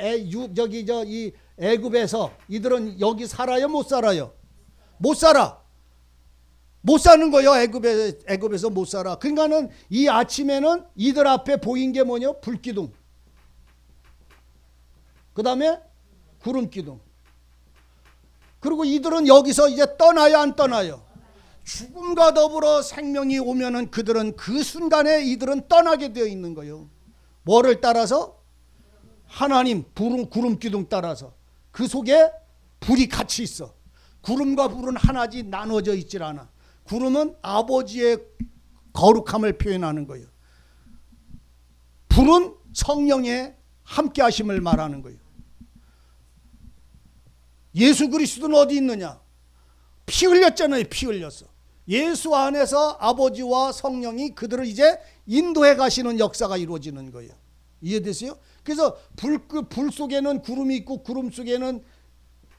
애굽에서 이들은 여기 살아요? 못 살아요? 못 살아. 못 사는 거예요. 애굽에서 못 살아. 그러니까는 이 아침에는 이들 앞에 보인 게 뭐냐? 불기둥. 그 다음에 구름기둥. 그리고 이들은 여기서 이제 떠나요, 안 떠나요? 죽음과 더불어 생명이 오면은 그들은 그 순간에 이들은 떠나게 되어 있는 거예요. 뭐를 따라서? 하나님 구름기둥 따라서. 그 속에 불이 같이 있어. 구름과 불은 하나지 나눠져 있질 않아. 구름은 아버지의 거룩함을 표현하는 거예요. 불은 성령의 함께 하심을 말하는 거예요. 예수 그리스도는 어디 있느냐? 피 흘렸잖아요. 피 흘렸어. 예수 안에서 아버지와 성령이 그들을 이제 인도해 가시는 역사가 이루어지는 거예요. 이해되세요? 그래서 불 속에는 구름이 있고 구름 속에는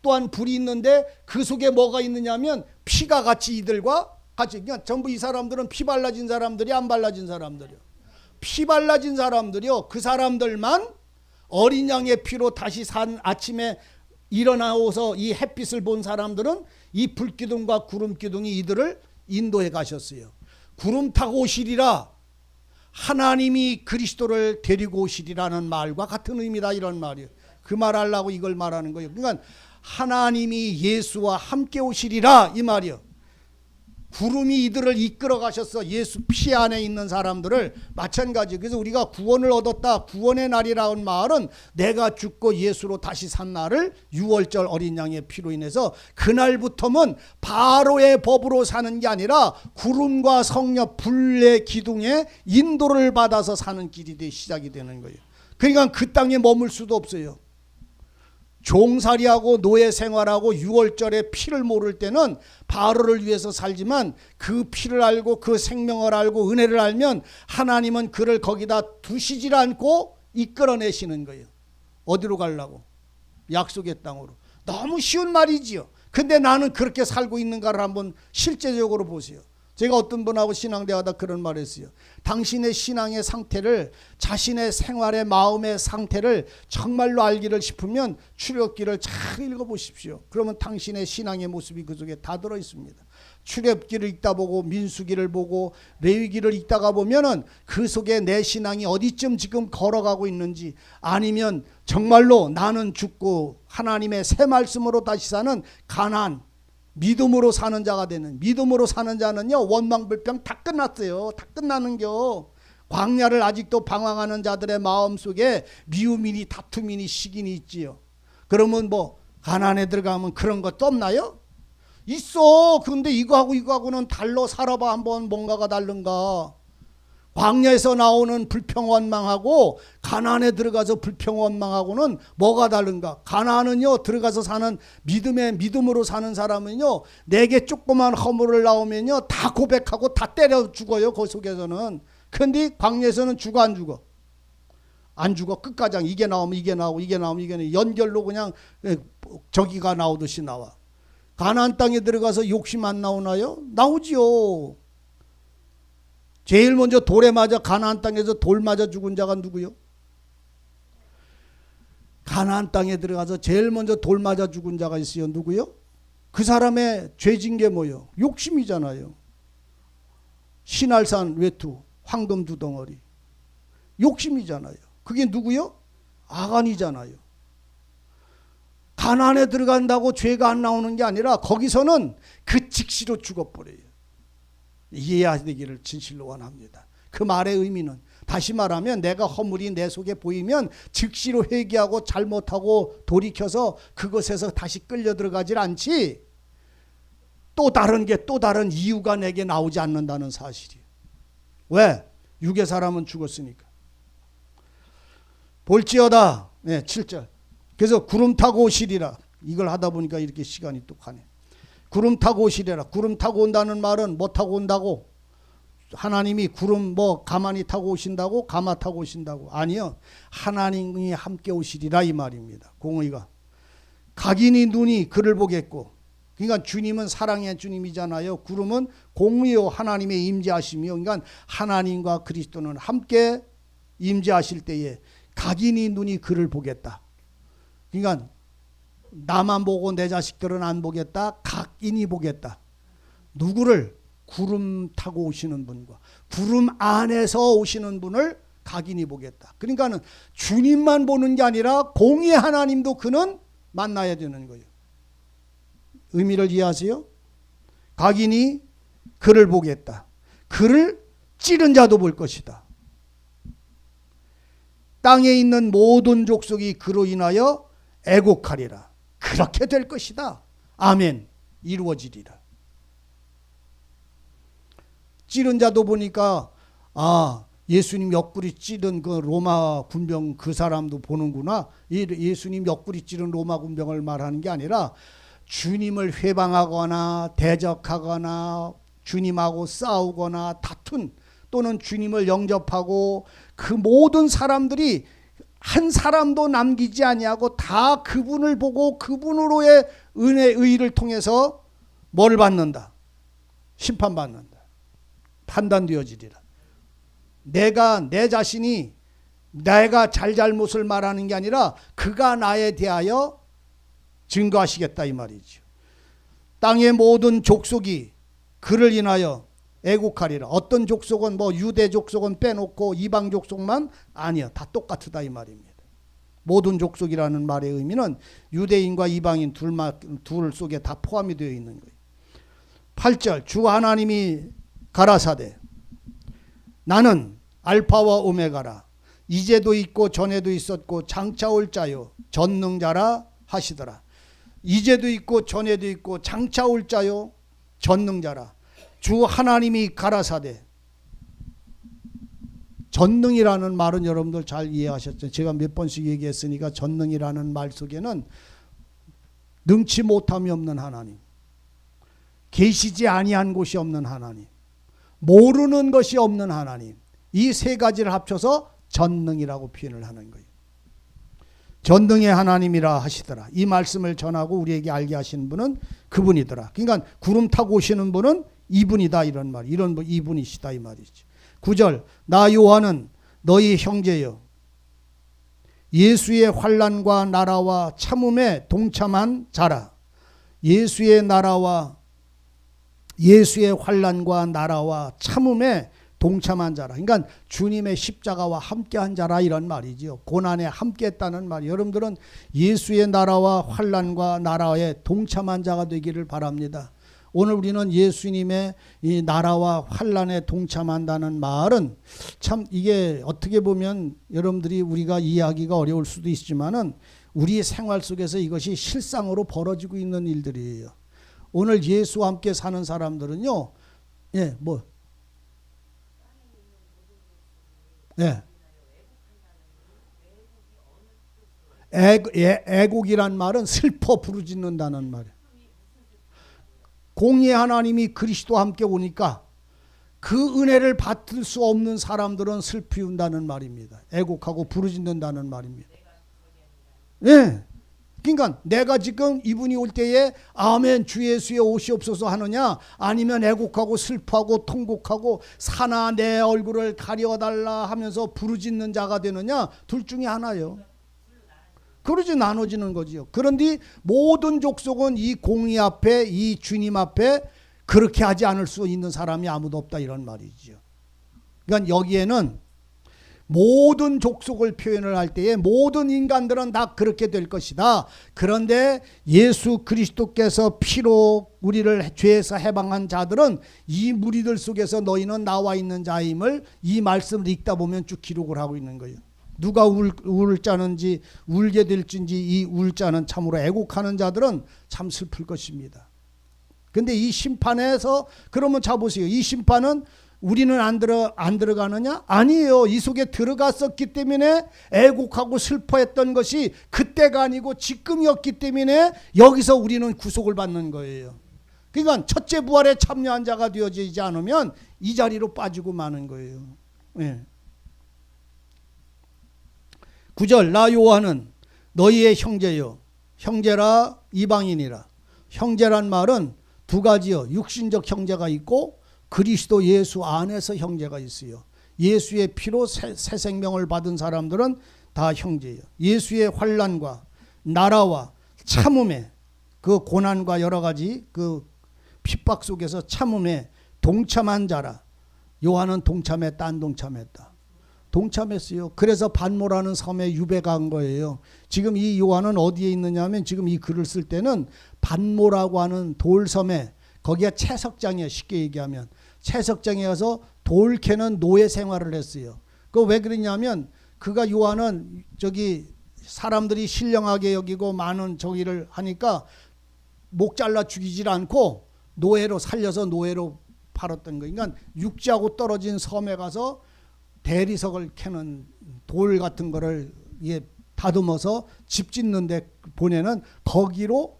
또한 불이 있는데 그 속에 뭐가 있느냐면 피가 같이 이들과 같이. 그러니까 전부 이 사람들은 피 발라진 사람들이 안 발라진 사람들이요. 피 발라진 사람들이요. 그 사람들만 어린 양의 피로 다시 산 아침에 일어나서 이 햇빛을 본 사람들은 이 불기둥과 구름기둥이 이들을 인도해 가셨어요. 구름 타고 오시리라. 하나님이 그리스도를 데리고 오시리라는 말과 같은 의미다. 이런 말이에요. 그 말하려고 이걸 말하는 거예요. 그러니까 하나님이 예수와 함께 오시리라 이 말이에요. 구름이 이들을 이끌어 가셨어. 예수 피 안에 있는 사람들을. 마찬가지. 그래서 우리가 구원을 얻었다. 구원의 날이라는 말은 내가 죽고 예수로 다시 산 날을 6월절 어린 양의 피로 인해서 그날부터는 바로의 법으로 사는 게 아니라 구름과 성령 불의 기둥에 인도를 받아서 사는 길이 시작이 되는 거예요. 그러니까 그 땅에 머물 수도 없어요. 종살이하고 노예 생활하고 6월절에 피를 모를 때는 바로를 위해서 살지만 그 피를 알고 그 생명을 알고 은혜를 알면 하나님은 그를 거기다 두시질 않고 이끌어내시는 거예요. 어디로 가려고? 약속의 땅으로. 너무 쉬운 말이지요. 근데 나는 그렇게 살고 있는가를 한번 실제적으로 보세요. 제가 어떤 분하고 신앙대화하다 그런 말을 했어요. 당신의 신앙의 상태를, 자신의 생활의 마음의 상태를 정말로 알기를 싶으면 출애굽기를 잘 읽어보십시오. 그러면 당신의 신앙의 모습이 그 속에 다 들어있습니다. 출애굽기를 읽다 보고 민수기를 보고 레위기를 읽다가 보면은 그 속에 내 신앙이 어디쯤 지금 걸어가고 있는지, 아니면 정말로 나는 죽고 하나님의 새 말씀으로 다시 사는 가나안, 믿음으로 사는 자가 되는, 믿음으로 사는 자는요 원망불평 다 끝났어요. 다 끝나는겨. 광야를 아직도 방황하는 자들의 마음속에 미움이니 다툼이니 시기니 있지요. 그러면 뭐 가나안에 들어가면 그런 것도 없나요? 있어. 그런데 이거하고는 달러 살아봐 한번. 뭔가가 다른가. 광야에서 나오는 불평원망하고 가나안에 들어가서 불평원망하고는 뭐가 다른가. 가나안은요 들어가서 사는 믿음으로 사는 사람은요 내게 조그만 허물을 나오면요 다 고백하고 다 때려 죽어요. 그 속에서는. 그런데 광야에서는 죽어 안 죽어? 안 죽어. 끝가장 이게 나오면 이게 나오고 이게 나오면 이게 나오고 연결로 그냥 저기가 나오듯이 나와. 가나안 땅에 들어가서 욕심 안 나오나요? 나오지요. 제일 먼저 돌에 맞아 가나안 땅에서 돌 맞아 죽은 자가 누구요? 가나안 땅에 들어가서 제일 먼저 돌 맞아 죽은 자가 있어요. 누구요? 그 사람의 죄진 게 뭐요? 욕심이잖아요. 신할산 외투, 황금 두 덩어리. 욕심이잖아요. 그게 누구요? 아간이잖아요. 가나안에 들어간다고 죄가 안 나오는 게 아니라 거기서는 그 즉시로 죽어버려요. 이해해야 되기를 진실로 원합니다. 그 말의 의미는 다시 말하면 내가 허물이 내 속에 보이면 즉시로 회개하고 잘못하고 돌이켜서 그것에서 다시 끌려 들어가질 않지, 또 다른 이유가 내게 나오지 않는다는 사실이에요. 왜? 육의 사람은 죽었으니까. 볼지어다. 네, 7절. 그래서 구름 타고 오시리라. 이걸 하다 보니까 이렇게 시간이 또 가네. 구름 타고 오시리라. 구름 타고 온다는 말은 뭐 타고 온다고? 하나님이 구름 뭐 가만히 타고 오신다고? 가마 타고 오신다고? 아니요. 하나님이 함께 오시리라 이 말입니다. 공의가. 각인이 눈이 그를 보겠고. 그러니까 주님은 사랑의 주님이잖아요. 구름은 공의요 하나님의 임재하심이요. 그러니까 하나님과 그리스도는 함께 임재하실 때에 각인이 눈이 그를 보겠다. 그러니까 나만 보고 내 자식들은 안 보겠다. 각인이 보겠다. 누구를? 구름 타고 오시는 분과 구름 안에서 오시는 분을 각인이 보겠다. 그러니까는 주님만 보는 게 아니라 공의 하나님도 그는 만나야 되는 거예요. 의미를 이해하세요? 각인이 그를 보겠다. 그를 찌른 자도 볼 것이다. 땅에 있는 모든 족속이 그로 인하여 애곡하리라. 그렇게 될 것이다. 아멘. 이루어지리라. 찌른 자도 보니까 예수님 옆구리 찌른 그 로마 군병 그 사람도 보는구나. 예수님 옆구리 찌른 로마 군병을 말하는 게 아니라 주님을 회방하거나 대적하거나 주님하고 싸우거나 다툰, 또는 주님을 영접하고 그 모든 사람들이 한 사람도 남기지 아니하고 다 그분을 보고 그분으로의 은혜 의를 통해서 뭘 받는다? 심판받는다. 판단되어지리라. 내 자신이 내가 잘못을 말하는 게 아니라 그가 나에 대하여 증거하시겠다 이 말이죠. 땅의 모든 족속이 그를 인하여 애국하리라. 어떤 족속은 뭐 유대 족속은 빼놓고 이방 족속만 아니야. 다 똑같다 이 말입니다. 모든 족속이라는 말의 의미는 유대인과 이방인 둘 속에 다 포함이 되어 있는 거예요. 8절 주 하나님이 가라사대 나는 알파와 오메가라. 이제도 있고 전에도 있었고 장차 올 자요 전능자라 하시더라. 이제도 있고 전에도 있고 장차 올 자요 전능자라. 주 하나님이 가라사대. 전능이라는 말은 여러분들 잘 이해하셨죠? 제가 몇 번씩 얘기했으니까 전능이라는 말 속에는 능치 못함이 없는 하나님, 계시지 아니한 곳이 없는 하나님, 모르는 것이 없는 하나님, 이 세 가지를 합쳐서 전능이라고 표현을 하는 거예요. 전능의 하나님이라 하시더라. 이 말씀을 전하고 우리에게 알게 하시는 분은 그분이더라. 그러니까 구름 타고 오시는 분은 이분이다 이런 말, 이분이시다 이 말이죠. 9절 나 요한은 너희 형제여 예수의 환난과 나라와 참음에 동참한 자라. 예수의 나라와 예수의 환난과 나라와 참음에 동참한 자라. 그러니까 주님의 십자가와 함께한 자라 이런 말이죠. 고난에 함께했다는 말이. 여러분들은 예수의 나라와 환난과 나라에 동참한 자가 되기를 바랍니다. 오늘 우리는 예수님의 이 나라와 환난에 동참한다는 말은 참 이게 어떻게 보면 여러분들이 우리가 이해하기가 어려울 수도 있지만은 우리 생활 속에서 이것이 실상으로 벌어지고 있는 일들이에요. 오늘 예수와 함께 사는 사람들은요, 애곡이란 말은 슬퍼 부르짖는다는 말이에요. 공의의 하나님이 그리스도와 함께 오니까 그 은혜를 받을 수 없는 사람들은 슬피 운다는 말입니다. 애곡하고 부르짖는다는 말입니다. 예. 그러니까 내가 지금 이분이 올 때에 아멘 주 예수의 오시옵소서 하느냐, 아니면 애곡하고 슬퍼하고 통곡하고 사나 내 얼굴을 가려달라 하면서 부르짖는 자가 되느냐, 둘 중에 하나예요. 그러지 나눠지는 거지요. 그런데 모든 족속은 이 공의 앞에, 이 주님 앞에 그렇게 하지 않을 수 있는 사람이 아무도 없다 이런 말이죠. 그러니까 여기에는 모든 족속을 표현을 할 때에 모든 인간들은 다 그렇게 될 것이다. 그런데 예수 그리스도께서 피로 우리를 죄에서 해방한 자들은 이 무리들 속에서 너희는 나와 있는 자임을 이 말씀을 읽다 보면 쭉 기록을 하고 있는 거예요. 누가 울 자는지 울게 될진지 이 울 자는 참으로 애곡하는 자들은 참 슬플 것입니다. 근데 이 심판에서 그러면 자 보세요. 이 심판은 우리는 안 들어가느냐? 아니에요. 이 속에 들어갔었기 때문에 애곡하고 슬퍼했던 것이 그때가 아니고 지금이었기 때문에 여기서 우리는 구속을 받는 거예요. 그러니까 첫째 부활에 참여한 자가 되어지지 않으면 이 자리로 빠지고 마는 거예요. 네. 9절 나 요한은 너희의 형제요. 형제라 이방인이라. 형제란 말은 두 가지요. 육신적 형제가 있고 그리스도 예수 안에서 형제가 있어요. 예수의 피로 새 생명을 받은 사람들은 다 형제예요. 예수의 환난과 나라와 참음에 그 고난과 여러 가지 그 핍박 속에서 참음에 동참한 자라. 요한은 동참했다 안 동참했다? 동참했어요. 그래서 반모라는 섬에 유배가 한 거예요. 지금 이 요한은 어디에 있느냐 하면 지금 이 글을 쓸 때는 반모라고 하는 돌섬에, 거기가 채석장이에요. 쉽게 얘기하면 채석장에 가서 돌 캐는 노예 생활을 했어요. 그 왜 그러냐면 그가 요한은 저기 사람들이 신령하게 여기고 많은 저기를 하니까 목 잘라 죽이질 않고 노예로 살려서 노예로 팔았던 거예요. 그러니까 육지하고 떨어진 섬에 가서 대리석을 캐는 돌 같은 거를 다듬어서 집 짓는데 보내는, 거기로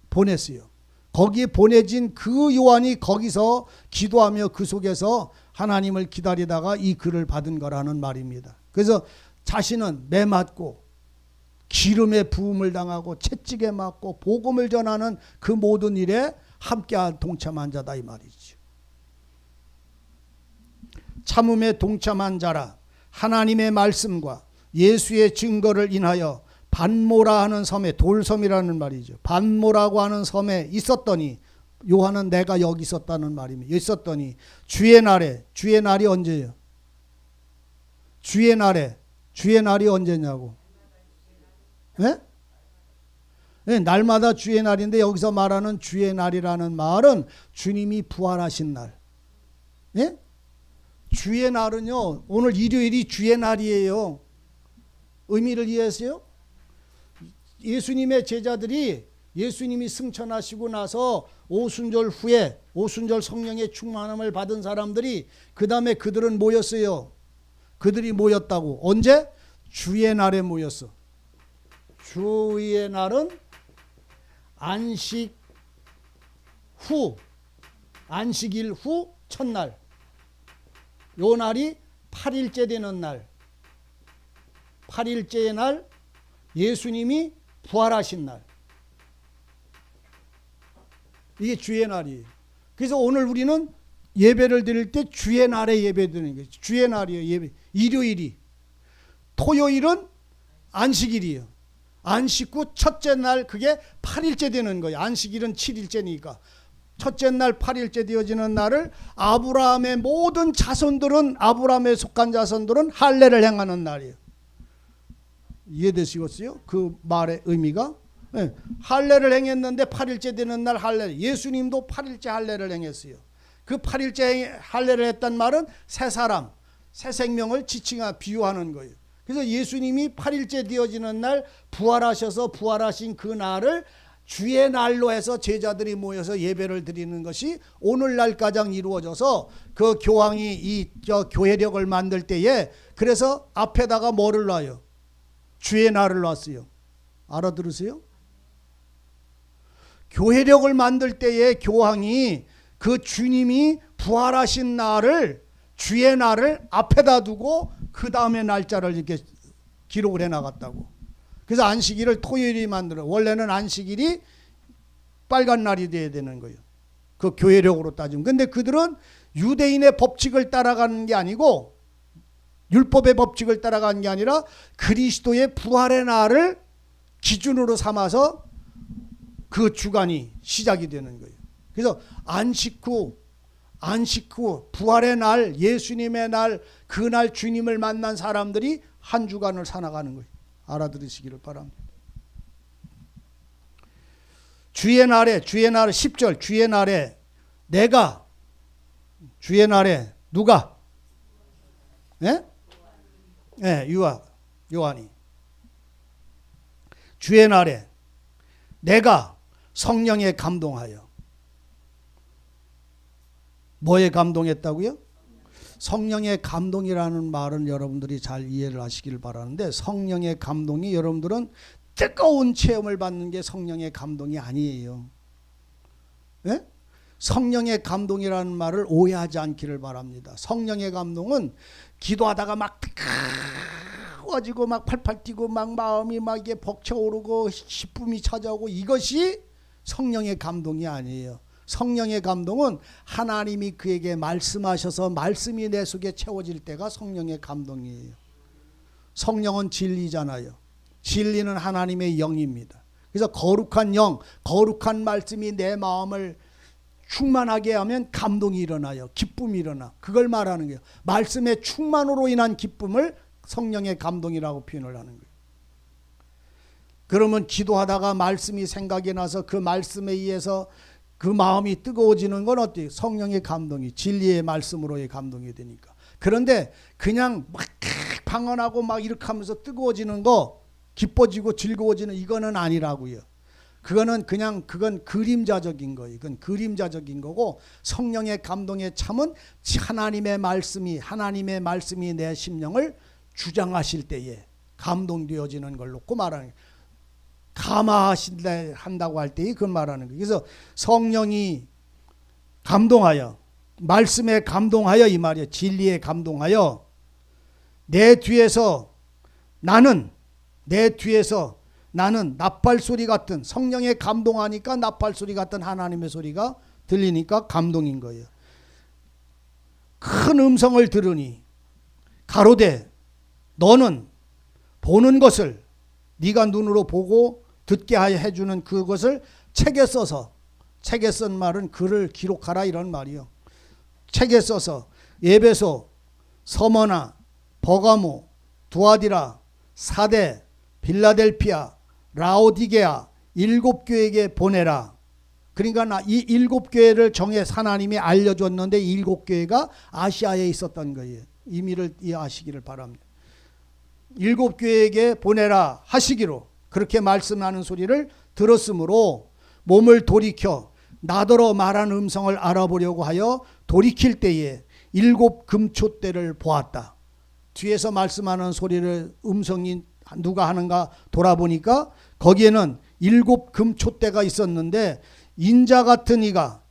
보냈어요. 거기에 보내진 그 요한이 거기서 기도하며 그 속에서 하나님을 기다리다가 이 글을 받은 거라는 말입니다. 그래서 자신은 매 맞고 기름에 부음을 당하고 채찍에 맞고 복음을 전하는 그 모든 일에 함께한 동참한 자다 이 말이죠. 참음에 동참한 자라. 하나님의 말씀과 예수의 증거를 인하여 반모라 하는 섬에, 돌섬이라는 말이죠. 반모라고 하는 섬에 있었더니, 요한은 내가 여기 있었다는 말입니다. 있었더니 주의 날에, 주의 날이 언제예요? 주의 날이 언제냐고. 네? 네, 날마다 주의 날인데 여기서 말하는 주의 날이라는 말은 주님이 부활하신 날. 네? 주의 날은요, 오늘 일요일이 주의 날이에요. 의미를 이해하세요? 예수님의 제자들이 예수님이 승천하시고 나서 오순절 후에, 오순절 성령의 충만함을 받은 사람들이 그 다음에 그들은 모였어요. 그들이 모였다고. 언제? 주의 날에 모였어. 주의 날은 안식 후, 안식일 후 첫날. 요 날이 8일째 되는 날, 8일째의 날, 예수님이 부활하신 날, 이게 주의 날이에요. 그래서 오늘 우리는 예배를 드릴 때 주의 날에 예배 드리는 거예요. 주의 날이에요. 예배. 일요일이. 토요일은 안식일이에요. 안식 후 첫째 날, 그게 8일째 되는 거예요. 안식일은 7일째니까. 첫째 날 8일째 되어지는 날을 아브라함의 모든 자손들은, 아브라함에 속한 자손들은 할례를 행하는 날이에요. 이해되시겠어요? 그 말의 의미가? 네. 할례를 행했는데 8일째 되는 날 할례. 예수님도 8일째 할례를 행했어요. 그 8일째 할례를 했단 말은 새 사람, 새 생명을 비유하는 거예요. 그래서 예수님이 8일째 되어지는 날 부활하셔서 부활하신 그 날을 주의 날로 해서 제자들이 모여서 예배를 드리는 것이 오늘날 가장 이루어져서 그 교황이 교회력을 만들 때에 그래서 앞에다가 뭐를 놔요? 주의 날을 놨어요. 알아들으세요? 교회력을 만들 때에 교황이 그 주님이 부활하신 날을, 주의 날을 앞에다 두고 그 다음에 날짜를 이렇게 기록을 해 나갔다고. 그래서 안식일을 토요일이 만들어. 원래는 안식일이 빨간 날이 돼야 되는 거예요. 그 교회력으로 따지면. 근데 그들은 유대인의 법칙을 따라가는 게 아니고, 율법의 법칙을 따라가는 게 아니라 그리스도의 부활의 날을 기준으로 삼아서 그 주간이 시작이 되는 거예요. 그래서 안식 후 부활의 날, 예수님의 날, 그날 주님을 만난 사람들이 한 주간을 살아가는 거예요. 알아들으시기를 바랍니다. 주의 날에 10절 주의 날에 누가? 예? 예, 요한이 주의 날에 내가 성령에 감동하여. 뭐에 감동했다고요? 성령의 감동이라는 말은 여러분들이 잘 이해를 하시길 바라는데, 성령의 감동이 여러분들은 뜨거운 체험을 받는 게 성령의 감동이 아니에요. 예? 성령의 감동이라는 말을 오해하지 않기를 바랍니다. 성령의 감동은 기도하다가 막 뜨거워지고 막 팔팔 뛰고 막 마음이 막 이게 벅차오르고 기쁨이 찾아오고, 이것이 성령의 감동이 아니에요. 성령의 감동은 하나님이 그에게 말씀하셔서 말씀이 내 속에 채워질 때가 성령의 감동이에요. 성령은 진리잖아요. 진리는 하나님의 영입니다. 그래서 거룩한 영, 거룩한 말씀이 내 마음을 충만하게 하면 감동이 일어나요. 기쁨이 일어나. 그걸 말하는 거예요. 말씀의 충만으로 인한 기쁨을 성령의 감동이라고 표현을 하는 거예요. 그러면 기도하다가 말씀이 생각이 나서 그 말씀에 의해서 그 마음이 뜨거워지는 건 어때요? 성령의 감동이, 진리의 말씀으로의 감동이 되니까. 그런데 그냥 막 방언하고 막 이렇게 하면서 뜨거워지는 거, 기뻐지고 즐거워지는 이거는 아니라고요. 그건 그림자적인 거예요. 그건 그림자적인 거고, 성령의 감동의 참은 하나님의 말씀이 내 심령을 주장하실 때에 감동되어지는 걸 놓고 말하는 거예요. 감화한다고 할 때에 그걸 말하는 거예요. 그래서 성령이 감동하여, 말씀에 감동하여 이 말이에요. 진리에 감동하여 내 뒤에서 나는 나팔 소리 같은, 성령에 감동하니까 나팔 소리 같은 하나님의 소리가 들리니까 감동인 거예요. 큰 음성을 들으니 가로되 너는 보는 것을, 네가 눈으로 보고 듣게 하여 해주는 그것을 책에 써서, 책에 쓴 말은 글을 기록하라 이런 말이요. 책에 써서 에베소, 서머나, 버가모, 두아디라, 사대, 빌라델피아, 라오디게아 7교회에게 보내라. 그러니까 이 7교회를 정해서 하나님이 알려줬는데 7교회가 아시아에 있었던 거예요. 의미를 이해하시기를 바랍니다. 7교회에게 보내라 하시기로 그렇게 말씀하는 소리를 들었으므로 몸을 돌이켜 나더러 말한 음성을 알아보려고 하여 돌이킬 때에 7 금초대를 보았다. 뒤에서 말씀하는 소리를 음성이 누가 하는가 돌아보니까 거기에는 7 금초대가 있었는데, 인자 같은 이가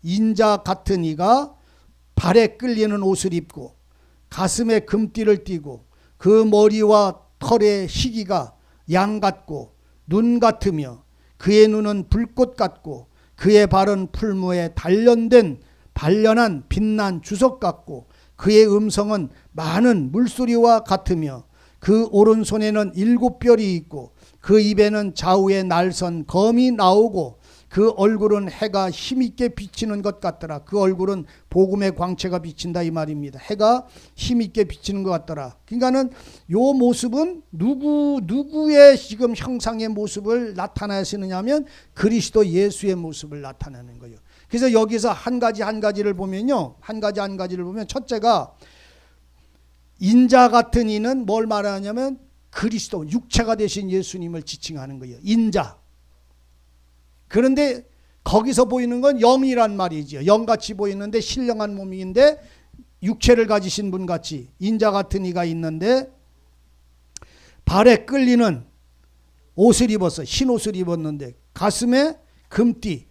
발에 끌리는 옷을 입고 가슴에 금띠를 띠고 그 머리와 털의 희기가 양 같고 눈 같으며 그의 눈은 불꽃 같고 그의 발은 풀무에 단련한 빛난 주석 같고 그의 음성은 많은 물소리와 같으며 그 오른손에는 7별이 있고 그 입에는 좌우에 날선 검이 나오고 그 얼굴은 해가 힘있게 비치는 것 같더라. 그 얼굴은 복음의 광채가 비친다 이 말입니다. 해가 힘있게 비치는 것 같더라. 그러니까는 요 모습은 누구의 지금 형상의 모습을 나타내시느냐면 그리스도 예수의 모습을 나타내는 거예요. 그래서 여기서 한 가지를 보면요, 한 가지를 보면 첫째가 인자 같은 이는 뭘 말하냐면 그리스도 육체가 되신 예수님을 지칭하는 거예요. 인자. 그런데 거기서 보이는 건 영이란 말이죠. 영같이 보이는데 신령한 몸인데 육체를 가지신 분같이 인자 같은 이가 있는데 발에 끌리는 옷을 입었어. 흰 옷을 입었는데 가슴에 금띠.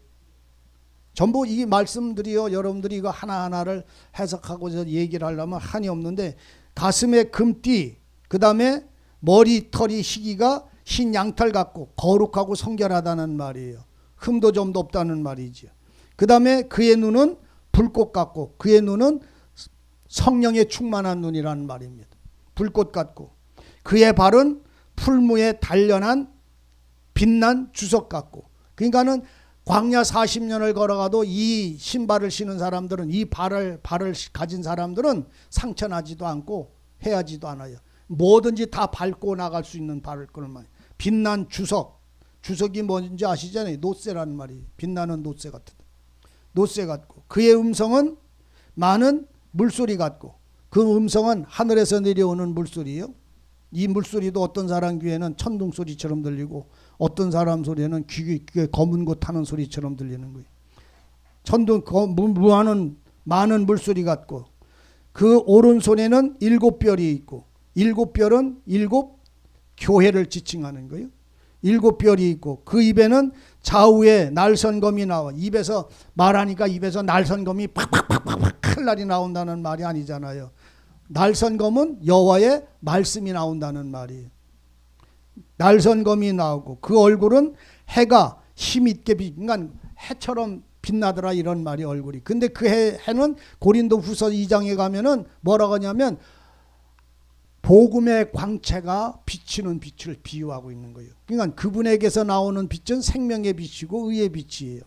전부 이 말씀들이요, 여러분들이 이거 하나하나를 해석하고서 얘기를 하려면 한이 없는데 가슴에 금띠, 그 다음에 머리털이 희기가 흰 양털 같고 거룩하고 성결하다는 말이에요. 흠도 점도 없다는 말이죠. 그 다음에 그의 눈은 불꽃 같고 그의 눈은 성령에 충만한 눈이라는 말입니다. 불꽃 같고 그의 발은 풀무에 단련한 빛난 주석 같고, 그러니까는 광야 40년을 걸어가도 이 신발을 신은 사람들은, 이 발을 가진 사람들은 상처나지도 않고 해하지도 않아요. 뭐든지 다 밟고 나갈 수 있는 발을 끄는 말. 빛난 주석. 주석이 뭔지 아시잖아요. 노쇠라는 말이. 빛나는 노쇠 같은. 노쇠 같고 그의 음성은 많은 물소리 같고, 그 음성은 하늘에서 내려오는 물소리예요. 이 물소리도 어떤 사람 귀에는 천둥 소리처럼 들리고 어떤 사람 소리에는 귀에 검은 고 타는 소리처럼 들리는 거예요. 천둥 무하는 많은 물소리 같고 그 오른손에는 7별이 있고, 7별은 7 교회를 지칭하는 거예요. 7별이 있고 그 입에는 좌우에 날선검이 나와. 입에서 말하니까 입에서 날선검이 팍팍팍팍 칼날이 나온다는 말이 아니잖아요. 날선검은 여호와의 말씀이 나온다는 말이에요. 날선검이 나오고 그 얼굴은 해가 힘있게 그러니까 해처럼 빛나더라 이런 말이 얼굴이. 근데 그 해는 고린도 후서 2장에 가면은 뭐라고 하냐면 복음의 광채가 비치는 빛을 비유하고 있는 거예요. 그러니까 그분에게서 나오는 빛은 생명의 빛이고 의의 빛이에요.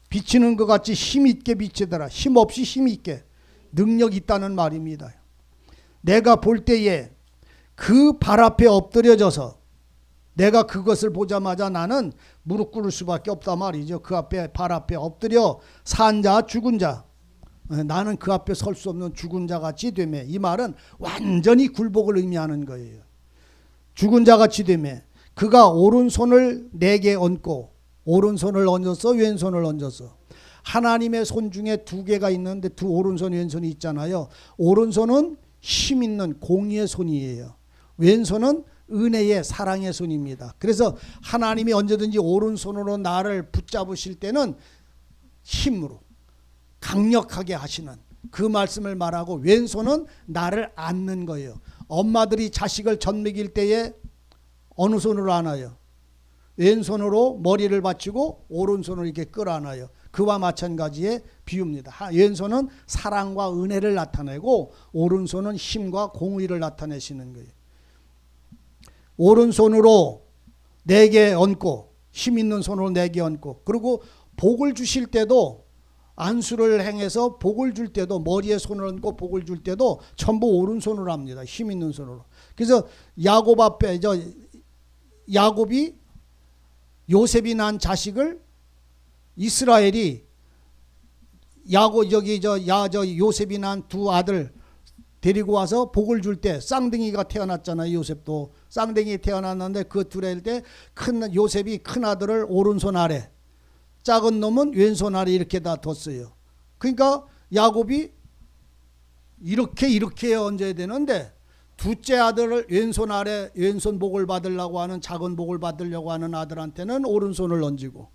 비치는 것 같이 힘있게 비치더라. 힘없이 힘있게 능력 있다는 말입니다. 내가 볼 때에 그 발 앞에 엎드려져서 내가 그것을 보자마자 나는 무릎 꿇을 수밖에 없단 말이죠. 그 앞에 발 앞에 엎드려 산 자 죽은 자, 나는 그 앞에 설 수 없는 죽은 자 같이 되매. 이 말은 완전히 굴복을 의미하는 거예요. 죽은 자 같이 되매 그가 오른손을 내게 얹고, 오른손을 얹었어 왼손을 얹었어. 하나님의 손 중에 2개가 있는데 오른손 왼손이 있잖아요. 오른손은 힘 있는 공의의 손이에요. 왼손은 은혜의 사랑의 손입니다. 그래서 하나님이 언제든지 오른손으로 나를 붙잡으실 때는 힘으로 강력하게 하시는 그 말씀을 말하고, 왼손은 나를 안는 거예요. 엄마들이 자식을 젖먹일 때에 어느 손으로 안아요? 왼손으로 머리를 받치고 오른손으로 이렇게 끌어안아요. 그와 마찬가지의 비유입니다. 왼손은 사랑과 은혜를 나타내고 오른손은 힘과 공의를 나타내시는 거예요. 오른손으로 내게 얹고, 힘 있는 손으로 내게 얹고, 그리고 복을 주실 때도, 안수를 행해서 복을 줄 때도, 머리에 손을 얹고 복을 줄 때도 전부 오른손으로 합니다. 힘 있는 손으로. 그래서 야곱 앞에 야곱이 요셉이 낳은 자식을 이스라엘이 요셉이 낳은 2 아들 데리고 와서 복을 줄 때 쌍둥이가 태어났잖아요. 요셉도 쌍둥이 태어났는데 그 둘일 때 요셉이 큰 아들을 오른손 아래, 작은 놈은 왼손 아래 이렇게 다 뒀어요. 그러니까 야곱이 이렇게 얹어야 되는데 둘째 아들을 왼손 아래 왼손 복을 받으려고 하는, 작은 복을 받으려고 하는 아들한테는 오른손을 얹고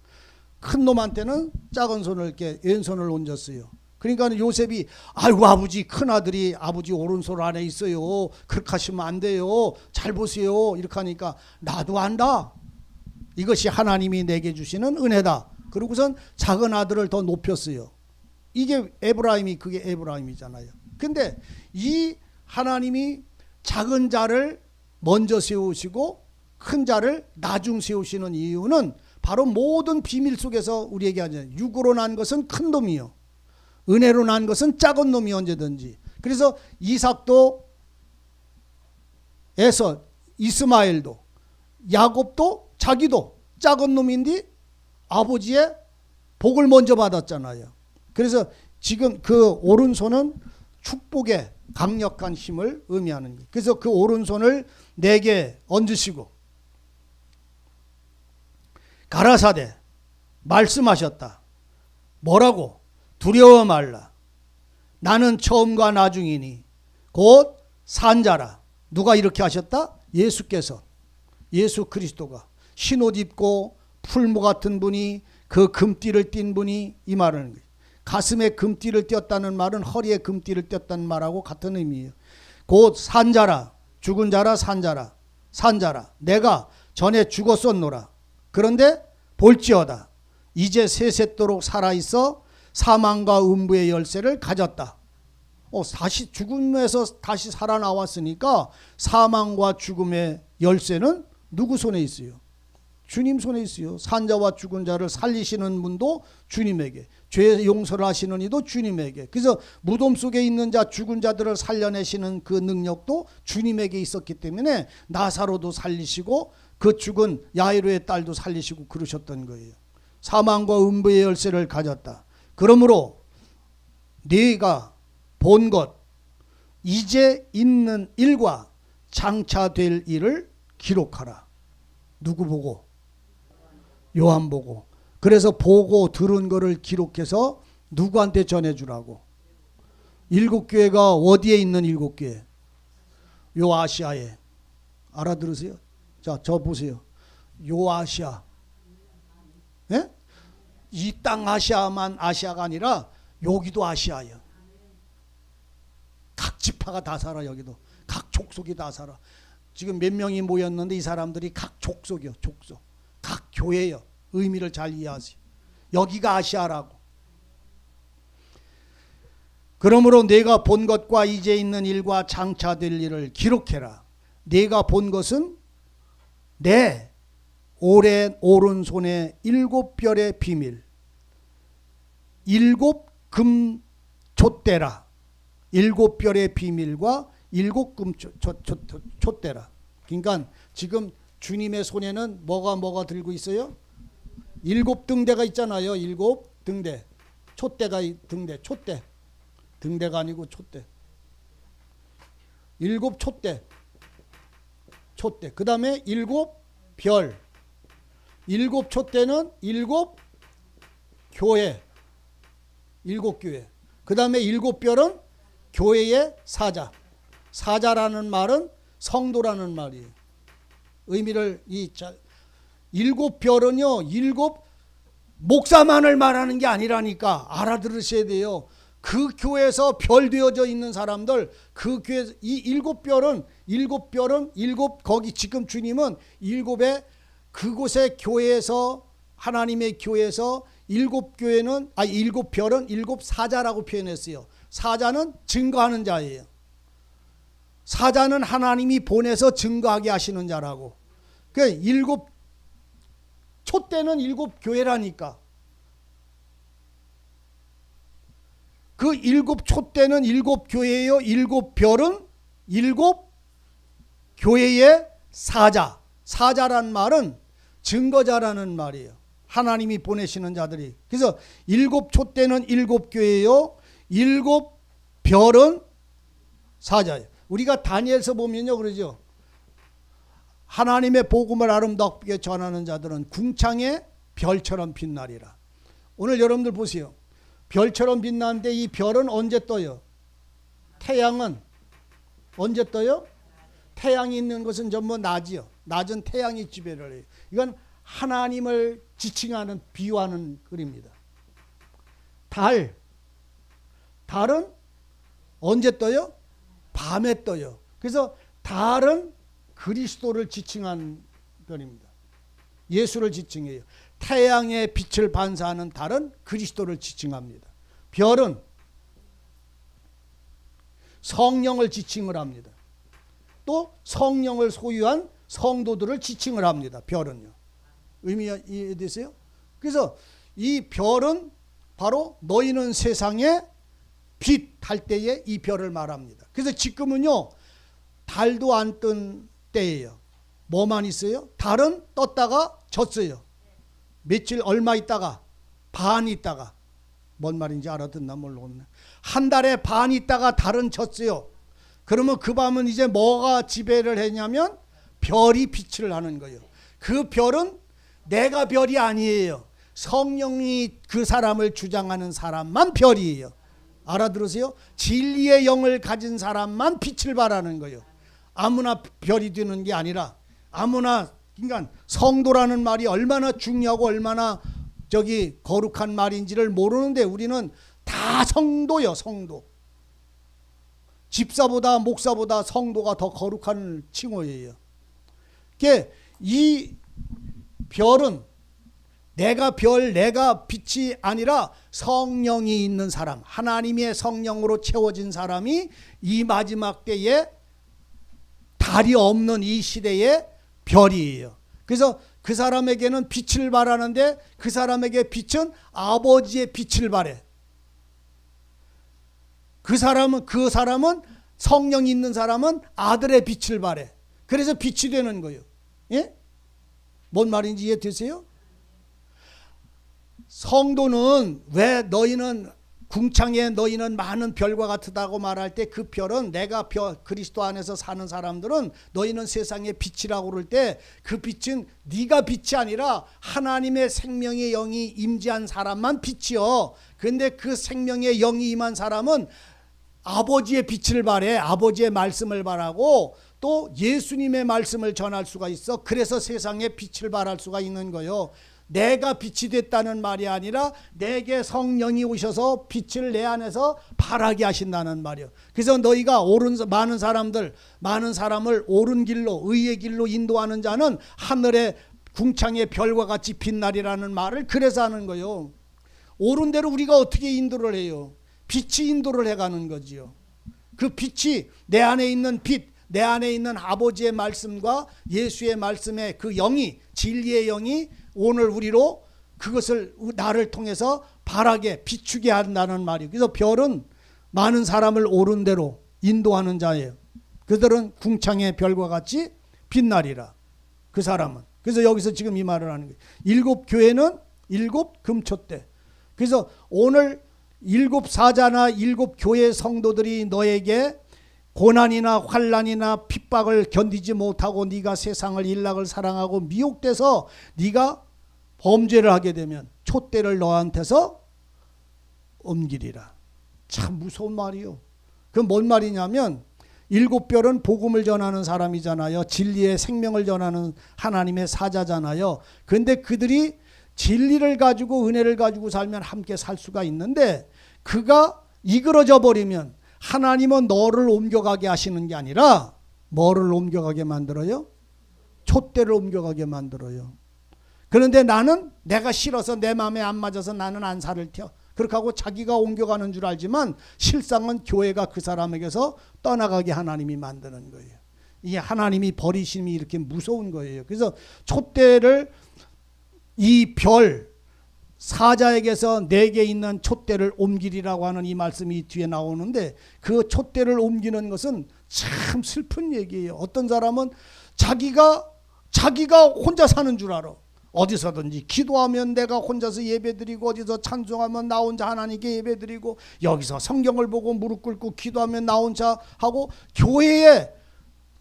큰 놈한테는 작은 손을 이렇게 왼손을 얹었어요. 그러니까 요셉이 아이고 아버지, 큰 아들이 아버지 오른손 안에 있어요. 그렇게 하시면 안 돼요. 잘 보세요. 이렇게 하니까 나도 안다. 이것이 하나님이 내게 주시는 은혜다. 그러고선 작은 아들을 더 높였어요. 이게 그게 에브라임이잖아요. 근데 이 하나님이 작은 자를 먼저 세우시고 큰 자를 나중 세우시는 이유는 바로 모든 비밀 속에서 우리에게 하잖아요. 육으로 난 것은 큰 놈이요, 은혜로 난 것은 작은 놈이 언제든지. 그래서 이삭도 에서 이스마엘도 야곱도 자기도 작은 놈인데 아버지의 복을 먼저 받았잖아요. 그래서 지금 그 오른손은 축복의 강력한 힘을 의미하는 거예요. 그래서 그 오른손을 내게 얹으시고 가라사대 말씀하셨다. 뭐라고? 두려워 말라. 나는 처음과 나중이니 곧 산자라. 누가 이렇게 하셨다? 예수께서, 예수 그리스도가 흰옷 입고 풀무 같은 분이, 그 금띠를 띈 분이 이 말을 하는 거예요. 가슴에 금띠를 띄었다는 말은 허리에 금띠를 띄었다는 말하고 같은 의미예요. 곧 산자라. 죽은 자라. 산자라. 산자라. 내가 전에 죽었었노라. 그런데 볼지어다 이제 세세토록 살아있어 사망과 음부의 열쇠를 가졌다. 다시 죽음에서 다시 살아나왔으니까 사망과 죽음의 열쇠는 누구 손에 있어요? 주님 손에 있어요. 산자와 죽은 자를 살리시는 분도 주님에게, 죄 용서를 하시는 이도 주님에게. 그래서 무덤 속에 있는 자, 죽은 자들을 살려내시는 그 능력도 주님에게 있었기 때문에 나사로도 살리시고 그 죽은 야이로의 딸도 살리시고 그러셨던 거예요. 사망과 음부의 열쇠를 가졌다. 그러므로 네가 본 것, 이제 있는 일과 장차 될 일을 기록하라. 누구 보고? 요한 보고. 그래서 보고 들은 거를 기록해서 누구한테 전해주라고? 7교회가 어디에 있는 7교회? 요 아시아에. 알아들으세요? 자, 저 보세요. 요 아시아. 예? 이 땅 아시아만 아시아가 아니라 여기도 아시아예요. 각 지파가 다 살아. 여기도 각 족속이 다 살아. 지금 몇 명이 모였는데 이 사람들이 각 족속이요. 족속. 각 교회요. 의미를 잘 이해하세요. 여기가 아시아라고. 그러므로 내가 본 것과 이제 있는 일과 장차 될 일을 기록해라. 내가 본 것은 내 오른손의 7별의 비밀, 7금 촛대라. 7별의 비밀과 7금 촛대라. 그러니까 지금 주님의 손에는 뭐가 들고 있어요? 7등대가 있잖아요. 7등대. 촛대가 등대. 촛대. 등대가 아니고 촛대. 7촛대. 촛대. 그 다음에 7별. 7촛대는 7교회. 7교회. 그 다음에 7별은 교회의 사자. 사자라는 말은 성도라는 말이에요. 의미를 7별은요, 7 목사만을 말하는 게 아니라니까 알아들으셔야 돼요. 그 교회에서 별 되어져 있는 사람들, 그 교회 이 7별은 7 거기 지금 주님은 7의 그곳의 교회에서 하나님의 교회에서 7교회는 7별은 7사자라고 표현했어요. 사자는 증거하는 자예요. 사자는 하나님이 보내서 증거하게 하시는 자라고. 그 7촛대는 7교회라니까. 그 7촛대는 7교회예요. 7별은 7교회의 사자. 사자란 말은 증거자라는 말이에요. 하나님이 보내시는 자들이. 그래서 7촛대는 7교회예요. 7별은 사자예요. 우리가 다니엘서 보면요, 그러죠. 하나님의 복음을 아름답게 전하는 자들은 궁창의 별처럼 빛나리라. 오늘 여러분들 보세요. 별처럼 빛나는데 이 별은 언제 떠요? 태양은 언제 떠요? 태양이 있는 것은 전부 낮이요. 낮은 태양이 지배를 해요. 이건 하나님을 지칭하는, 비유하는 글입니다. 달은 언제 떠요? 밤에 떠요. 그래서 달은 그리스도를 지칭한 별입니다. 예수를 지칭해요. 태양의 빛을 반사하는 달은 그리스도를 지칭합니다. 별은 성령을 지칭을 합니다. 또 성령을 소유한 성도들을 지칭을 합니다. 별은요. 의미 이해되세요? 그래서 이 별은 바로 너희는 세상의 빛 할 때에 이 별을 말합니다. 그래서 지금은요 달도 안 뜬 때예요. 뭐만 있어요? 달은 떴다가 졌어요. 며칠 얼마 있다가 반 있다가, 뭔 말인지 알아듣나 모르겠네. 한 달에 반 있다가 달은 졌어요. 그러면 그 밤은 이제 뭐가 지배를 했냐면 별이 빛을 하는 거예요. 그 별은 내가 별이 아니에요. 성령이 그 사람을 주장하는 사람만 별이에요. 알아들으세요? 진리의 영을 가진 사람만 빛을 발하는 거예요. 아무나 별이 되는 게 아니라 아무나, 그러니까 성도라는 말이 얼마나 중요하고 얼마나 거룩한 말인지를 모르는데 우리는 다 성도요, 성도. 집사보다 목사보다 성도가 더 거룩한 칭호예요. 그러니까 이 별은 내가 빛이 아니라 성령이 있는 사람, 하나님의 성령으로 채워진 사람이 이 마지막 때에 달이 없는 이 시대의 별이에요. 그래서 그 사람에게는 빛을 발하는데 그 사람에게 빛은 아버지의 빛을 발해. 그 사람은 성령이 있는 사람은 아들의 빛을 발해. 그래서 빛이 되는 거예요. 예? 뭔 말인지 이해되세요? 성도는 왜 너희는 궁창에 너희는 많은 별과 같다고 말할 때 그 별은 내가 그리스도 안에서 사는 사람들은 너희는 세상의 빛이라고 그럴 때 그 빛은 네가 빛이 아니라 하나님의 생명의 영이 임재한 사람만 빛이요. 그런데 그 생명의 영이 임한 사람은 아버지의 빛을 발해, 아버지의 말씀을 발하고 또 예수님의 말씀을 전할 수가 있어. 그래서 세상에 빛을 발할 수가 있는 거예요. 내가 빛이 됐다는 말이 아니라 내게 성령이 오셔서 빛을 내 안에서 발하게 하신다는 말이에요. 그래서 너희가 많은 사람을 옳은 길로, 의의 길로 인도하는 자는 하늘의 궁창의 별과 같이 빛나리라는 말을 그래서 하는 거예요. 옳은 대로 우리가 어떻게 인도를 해요? 빛이 인도를 해가는 거지요. 그 빛이 내 안에 있는 빛, 내 안에 있는 아버지의 말씀과 예수의 말씀의 그 영이, 진리의 영이 오늘 우리로 그것을 나를 통해서 바라게 비추게 한다는 말이에요. 그래서 별은 많은 사람을 옳은 대로 인도하는 자예요. 그들은 궁창의 별과 같이 빛나리라. 그 사람은. 그래서 여기서 지금 이 말을 하는 거예요. 7 교회는 7 금초대. 그래서 오늘 7 사자나 7 교회 성도들이 너에게 고난이나 환난이나 핍박을 견디지 못하고 네가 세상을 일락을 사랑하고 미혹돼서 네가 범죄를 하게 되면 촛대를 너한테서 옮기리라. 참 무서운 말이요. 그건 뭔 말이냐면 7 별은 복음을 전하는 사람이잖아요. 진리의 생명을 전하는 하나님의 사자잖아요. 그런데 그들이 진리를 가지고 은혜를 가지고 살면 함께 살 수가 있는데 그가 이그러져 버리면 하나님은 너를 옮겨가게 하시는 게 아니라 뭐를 옮겨가게 만들어요? 촛대를 옮겨가게 만들어요. 그런데 나는 내가 싫어서 내 마음에 안 맞아서 나는 안 살을 텨. 그렇게 하고 자기가 옮겨가는 줄 알지만 실상은 교회가 그 사람에게서 떠나가게 하나님이 만드는 거예요. 이 하나님이 버리심이 이렇게 무서운 거예요. 그래서 촛대를 이 별 사자에게서 내게 있는 촛대를 옮기리라고 하는 이 말씀이 뒤에 나오는데 그 촛대를 옮기는 것은 참 슬픈 얘기예요. 어떤 사람은 자기가 혼자 사는 줄 알아. 어디서든지 기도하면 내가 혼자서 예배드리고 어디서 찬송하면 나 혼자 하나님께 예배드리고 여기서 성경을 보고 무릎 꿇고 기도하면 나 혼자 하고 교회에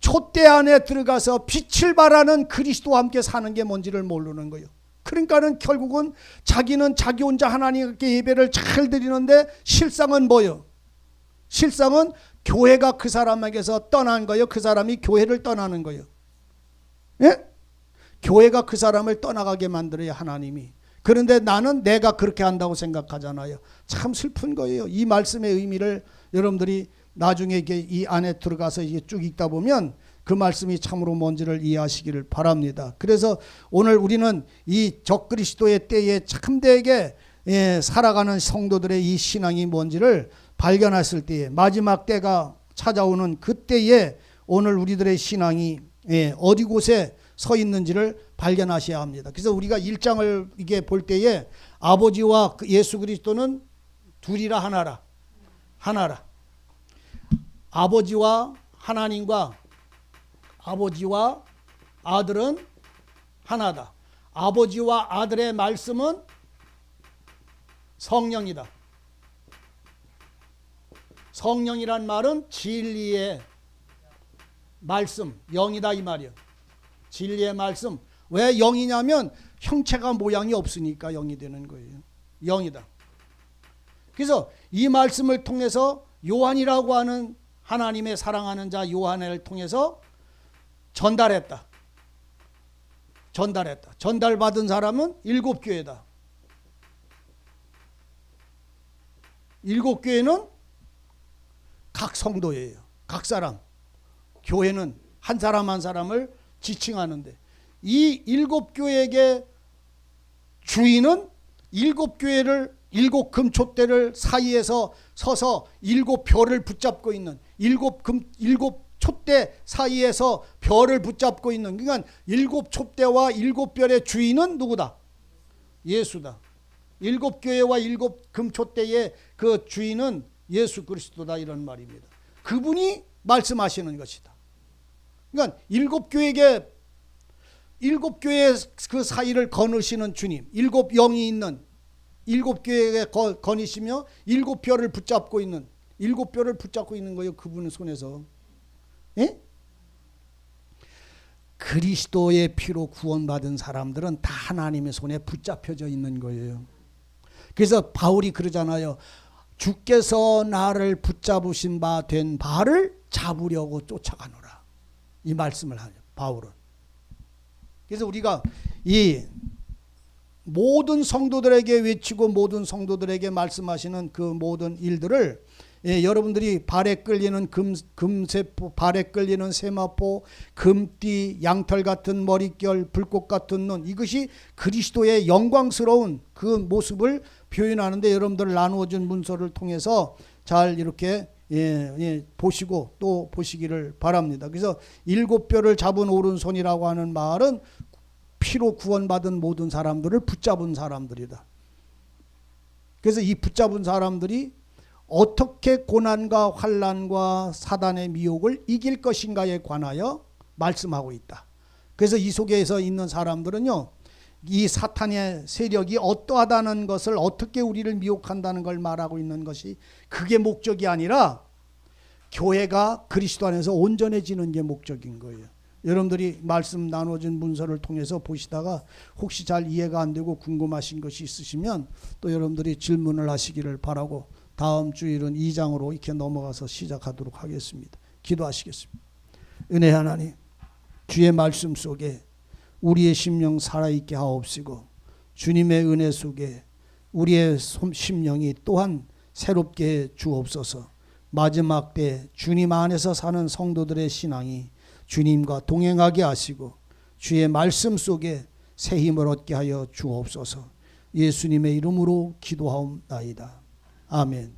촛대 안에 들어가서 빛을 발하는 그리스도와 함께 사는 게 뭔지를 모르는 거예요. 그러니까는 결국은 자기는 자기 혼자 하나님께 예배를 잘 드리는데 실상은 뭐예요? 실상은 교회가 그 사람에게서 떠난 거예요. 그 사람이 교회를 떠나는 거예요. 예? 교회가 그 사람을 떠나가게 만들어요, 하나님이. 그런데 나는 내가 그렇게 한다고 생각하잖아요. 참 슬픈 거예요. 이 말씀의 의미를 여러분들이 나중에 이 안에 들어가서 이게 쭉 읽다 보면 그 말씀이 참으로 뭔지를 이해하시기를 바랍니다. 그래서 오늘 우리는 이 적그리스도의 때에 참되게 살아가는 성도들의 이 신앙이 뭔지를 발견했을 때에 마지막 때가 찾아오는 그때에 오늘 우리들의 신앙이 어디 곳에 서 있는지를 발견하셔야 합니다. 그래서 우리가 1장을 이게 볼 때에 아버지와 예수 그리스도는 둘이라 하나라. 하나라. 아버지와 하나님과 아버지와 아들은 하나다. 아버지와 아들의 말씀은 성령이다. 성령이란 말은 진리의 말씀, 영이다 이 말이야. 진리의 말씀. 왜 영이냐면 형체가 모양이 없으니까 영이 되는 거예요. 영이다. 그래서 이 말씀을 통해서 요한이라고 하는 하나님의 사랑하는 자 요한을 통해서 전달했다. 전달받은 사람은 7교회다. 7교회는 각 성도예요. 각 사람. 교회는 한 사람 한 사람을 지칭하는데 이 7교회에게 주인은 7교회를 7금촛대를 사이에서 서서 7별을 붙잡고 있는 7촛대 사이에서 별을 붙잡고 있는, 그러니까 7촛대와 7별의 주인은 누구다? 예수다. 7교회와 7금촛대의 그 주인은 예수 그리스도다 이런 말입니다. 그분이 말씀하시는 것이다. 그러니까 7교회의 그 사이를 거느시는 주님, 7영이 있는 7교회에 거니시며 7별을 붙잡고 있는 7별을 붙잡고 있는 거예요. 그분의 손에서. 예? 그리스도의 피로 구원받은 사람들은 다 하나님의 손에 붙잡혀져 있는 거예요. 그래서 바울이 그러잖아요. 주께서 나를 붙잡으신 바 된 바를 잡으려고 쫓아가노라. 이 말씀을 하죠. 바울은. 그래서 우리가 이 모든 성도들에게 외치고 모든 성도들에게 말씀하시는 그 모든 일들을 여러분들이 발에 끌리는 금세포, 발에 끌리는 세마포, 금띠, 양털 같은 머릿결, 불꽃 같은 눈, 이것이 그리스도의 영광스러운 그 모습을 표현하는데 여러분들 나누어준 문서를 통해서 잘 이렇게 보시고 또 보시기를 바랍니다. 그래서 7별을 잡은 오른손이라고 하는 말은 피로 구원받은 모든 사람들을 붙잡은 사람들이다. 그래서 이 붙잡은 사람들이 어떻게 고난과 환난과 사단의 미혹을 이길 것인가에 관하여 말씀하고 있다. 그래서 이 속에서 있는 사람들은요, 이 사탄의 세력이 어떠하다는 것을, 어떻게 우리를 미혹한다는 걸 말하고 있는 것이 그게 목적이 아니라 교회가 그리스도 안에서 온전해지는 게 목적인 거예요. 여러분들이 말씀 나눠진 문서를 통해서 보시다가 혹시 잘 이해가 안 되고 궁금하신 것이 있으시면 또 여러분들이 질문을 하시기를 바라고 다음 주일은 2장으로 이렇게 넘어가서 시작하도록 하겠습니다. 기도하시겠습니다. 은혜 하나님, 주의 말씀 속에 우리의 심령 살아있게 하옵시고 주님의 은혜 속에 우리의 심령이 또한 새롭게 해 주옵소서. 마지막 때 주님 안에서 사는 성도들의 신앙이 주님과 동행하게 하시고 주의 말씀 속에 새 힘을 얻게 하여 주옵소서. 예수님의 이름으로 기도하옵나이다. 아멘.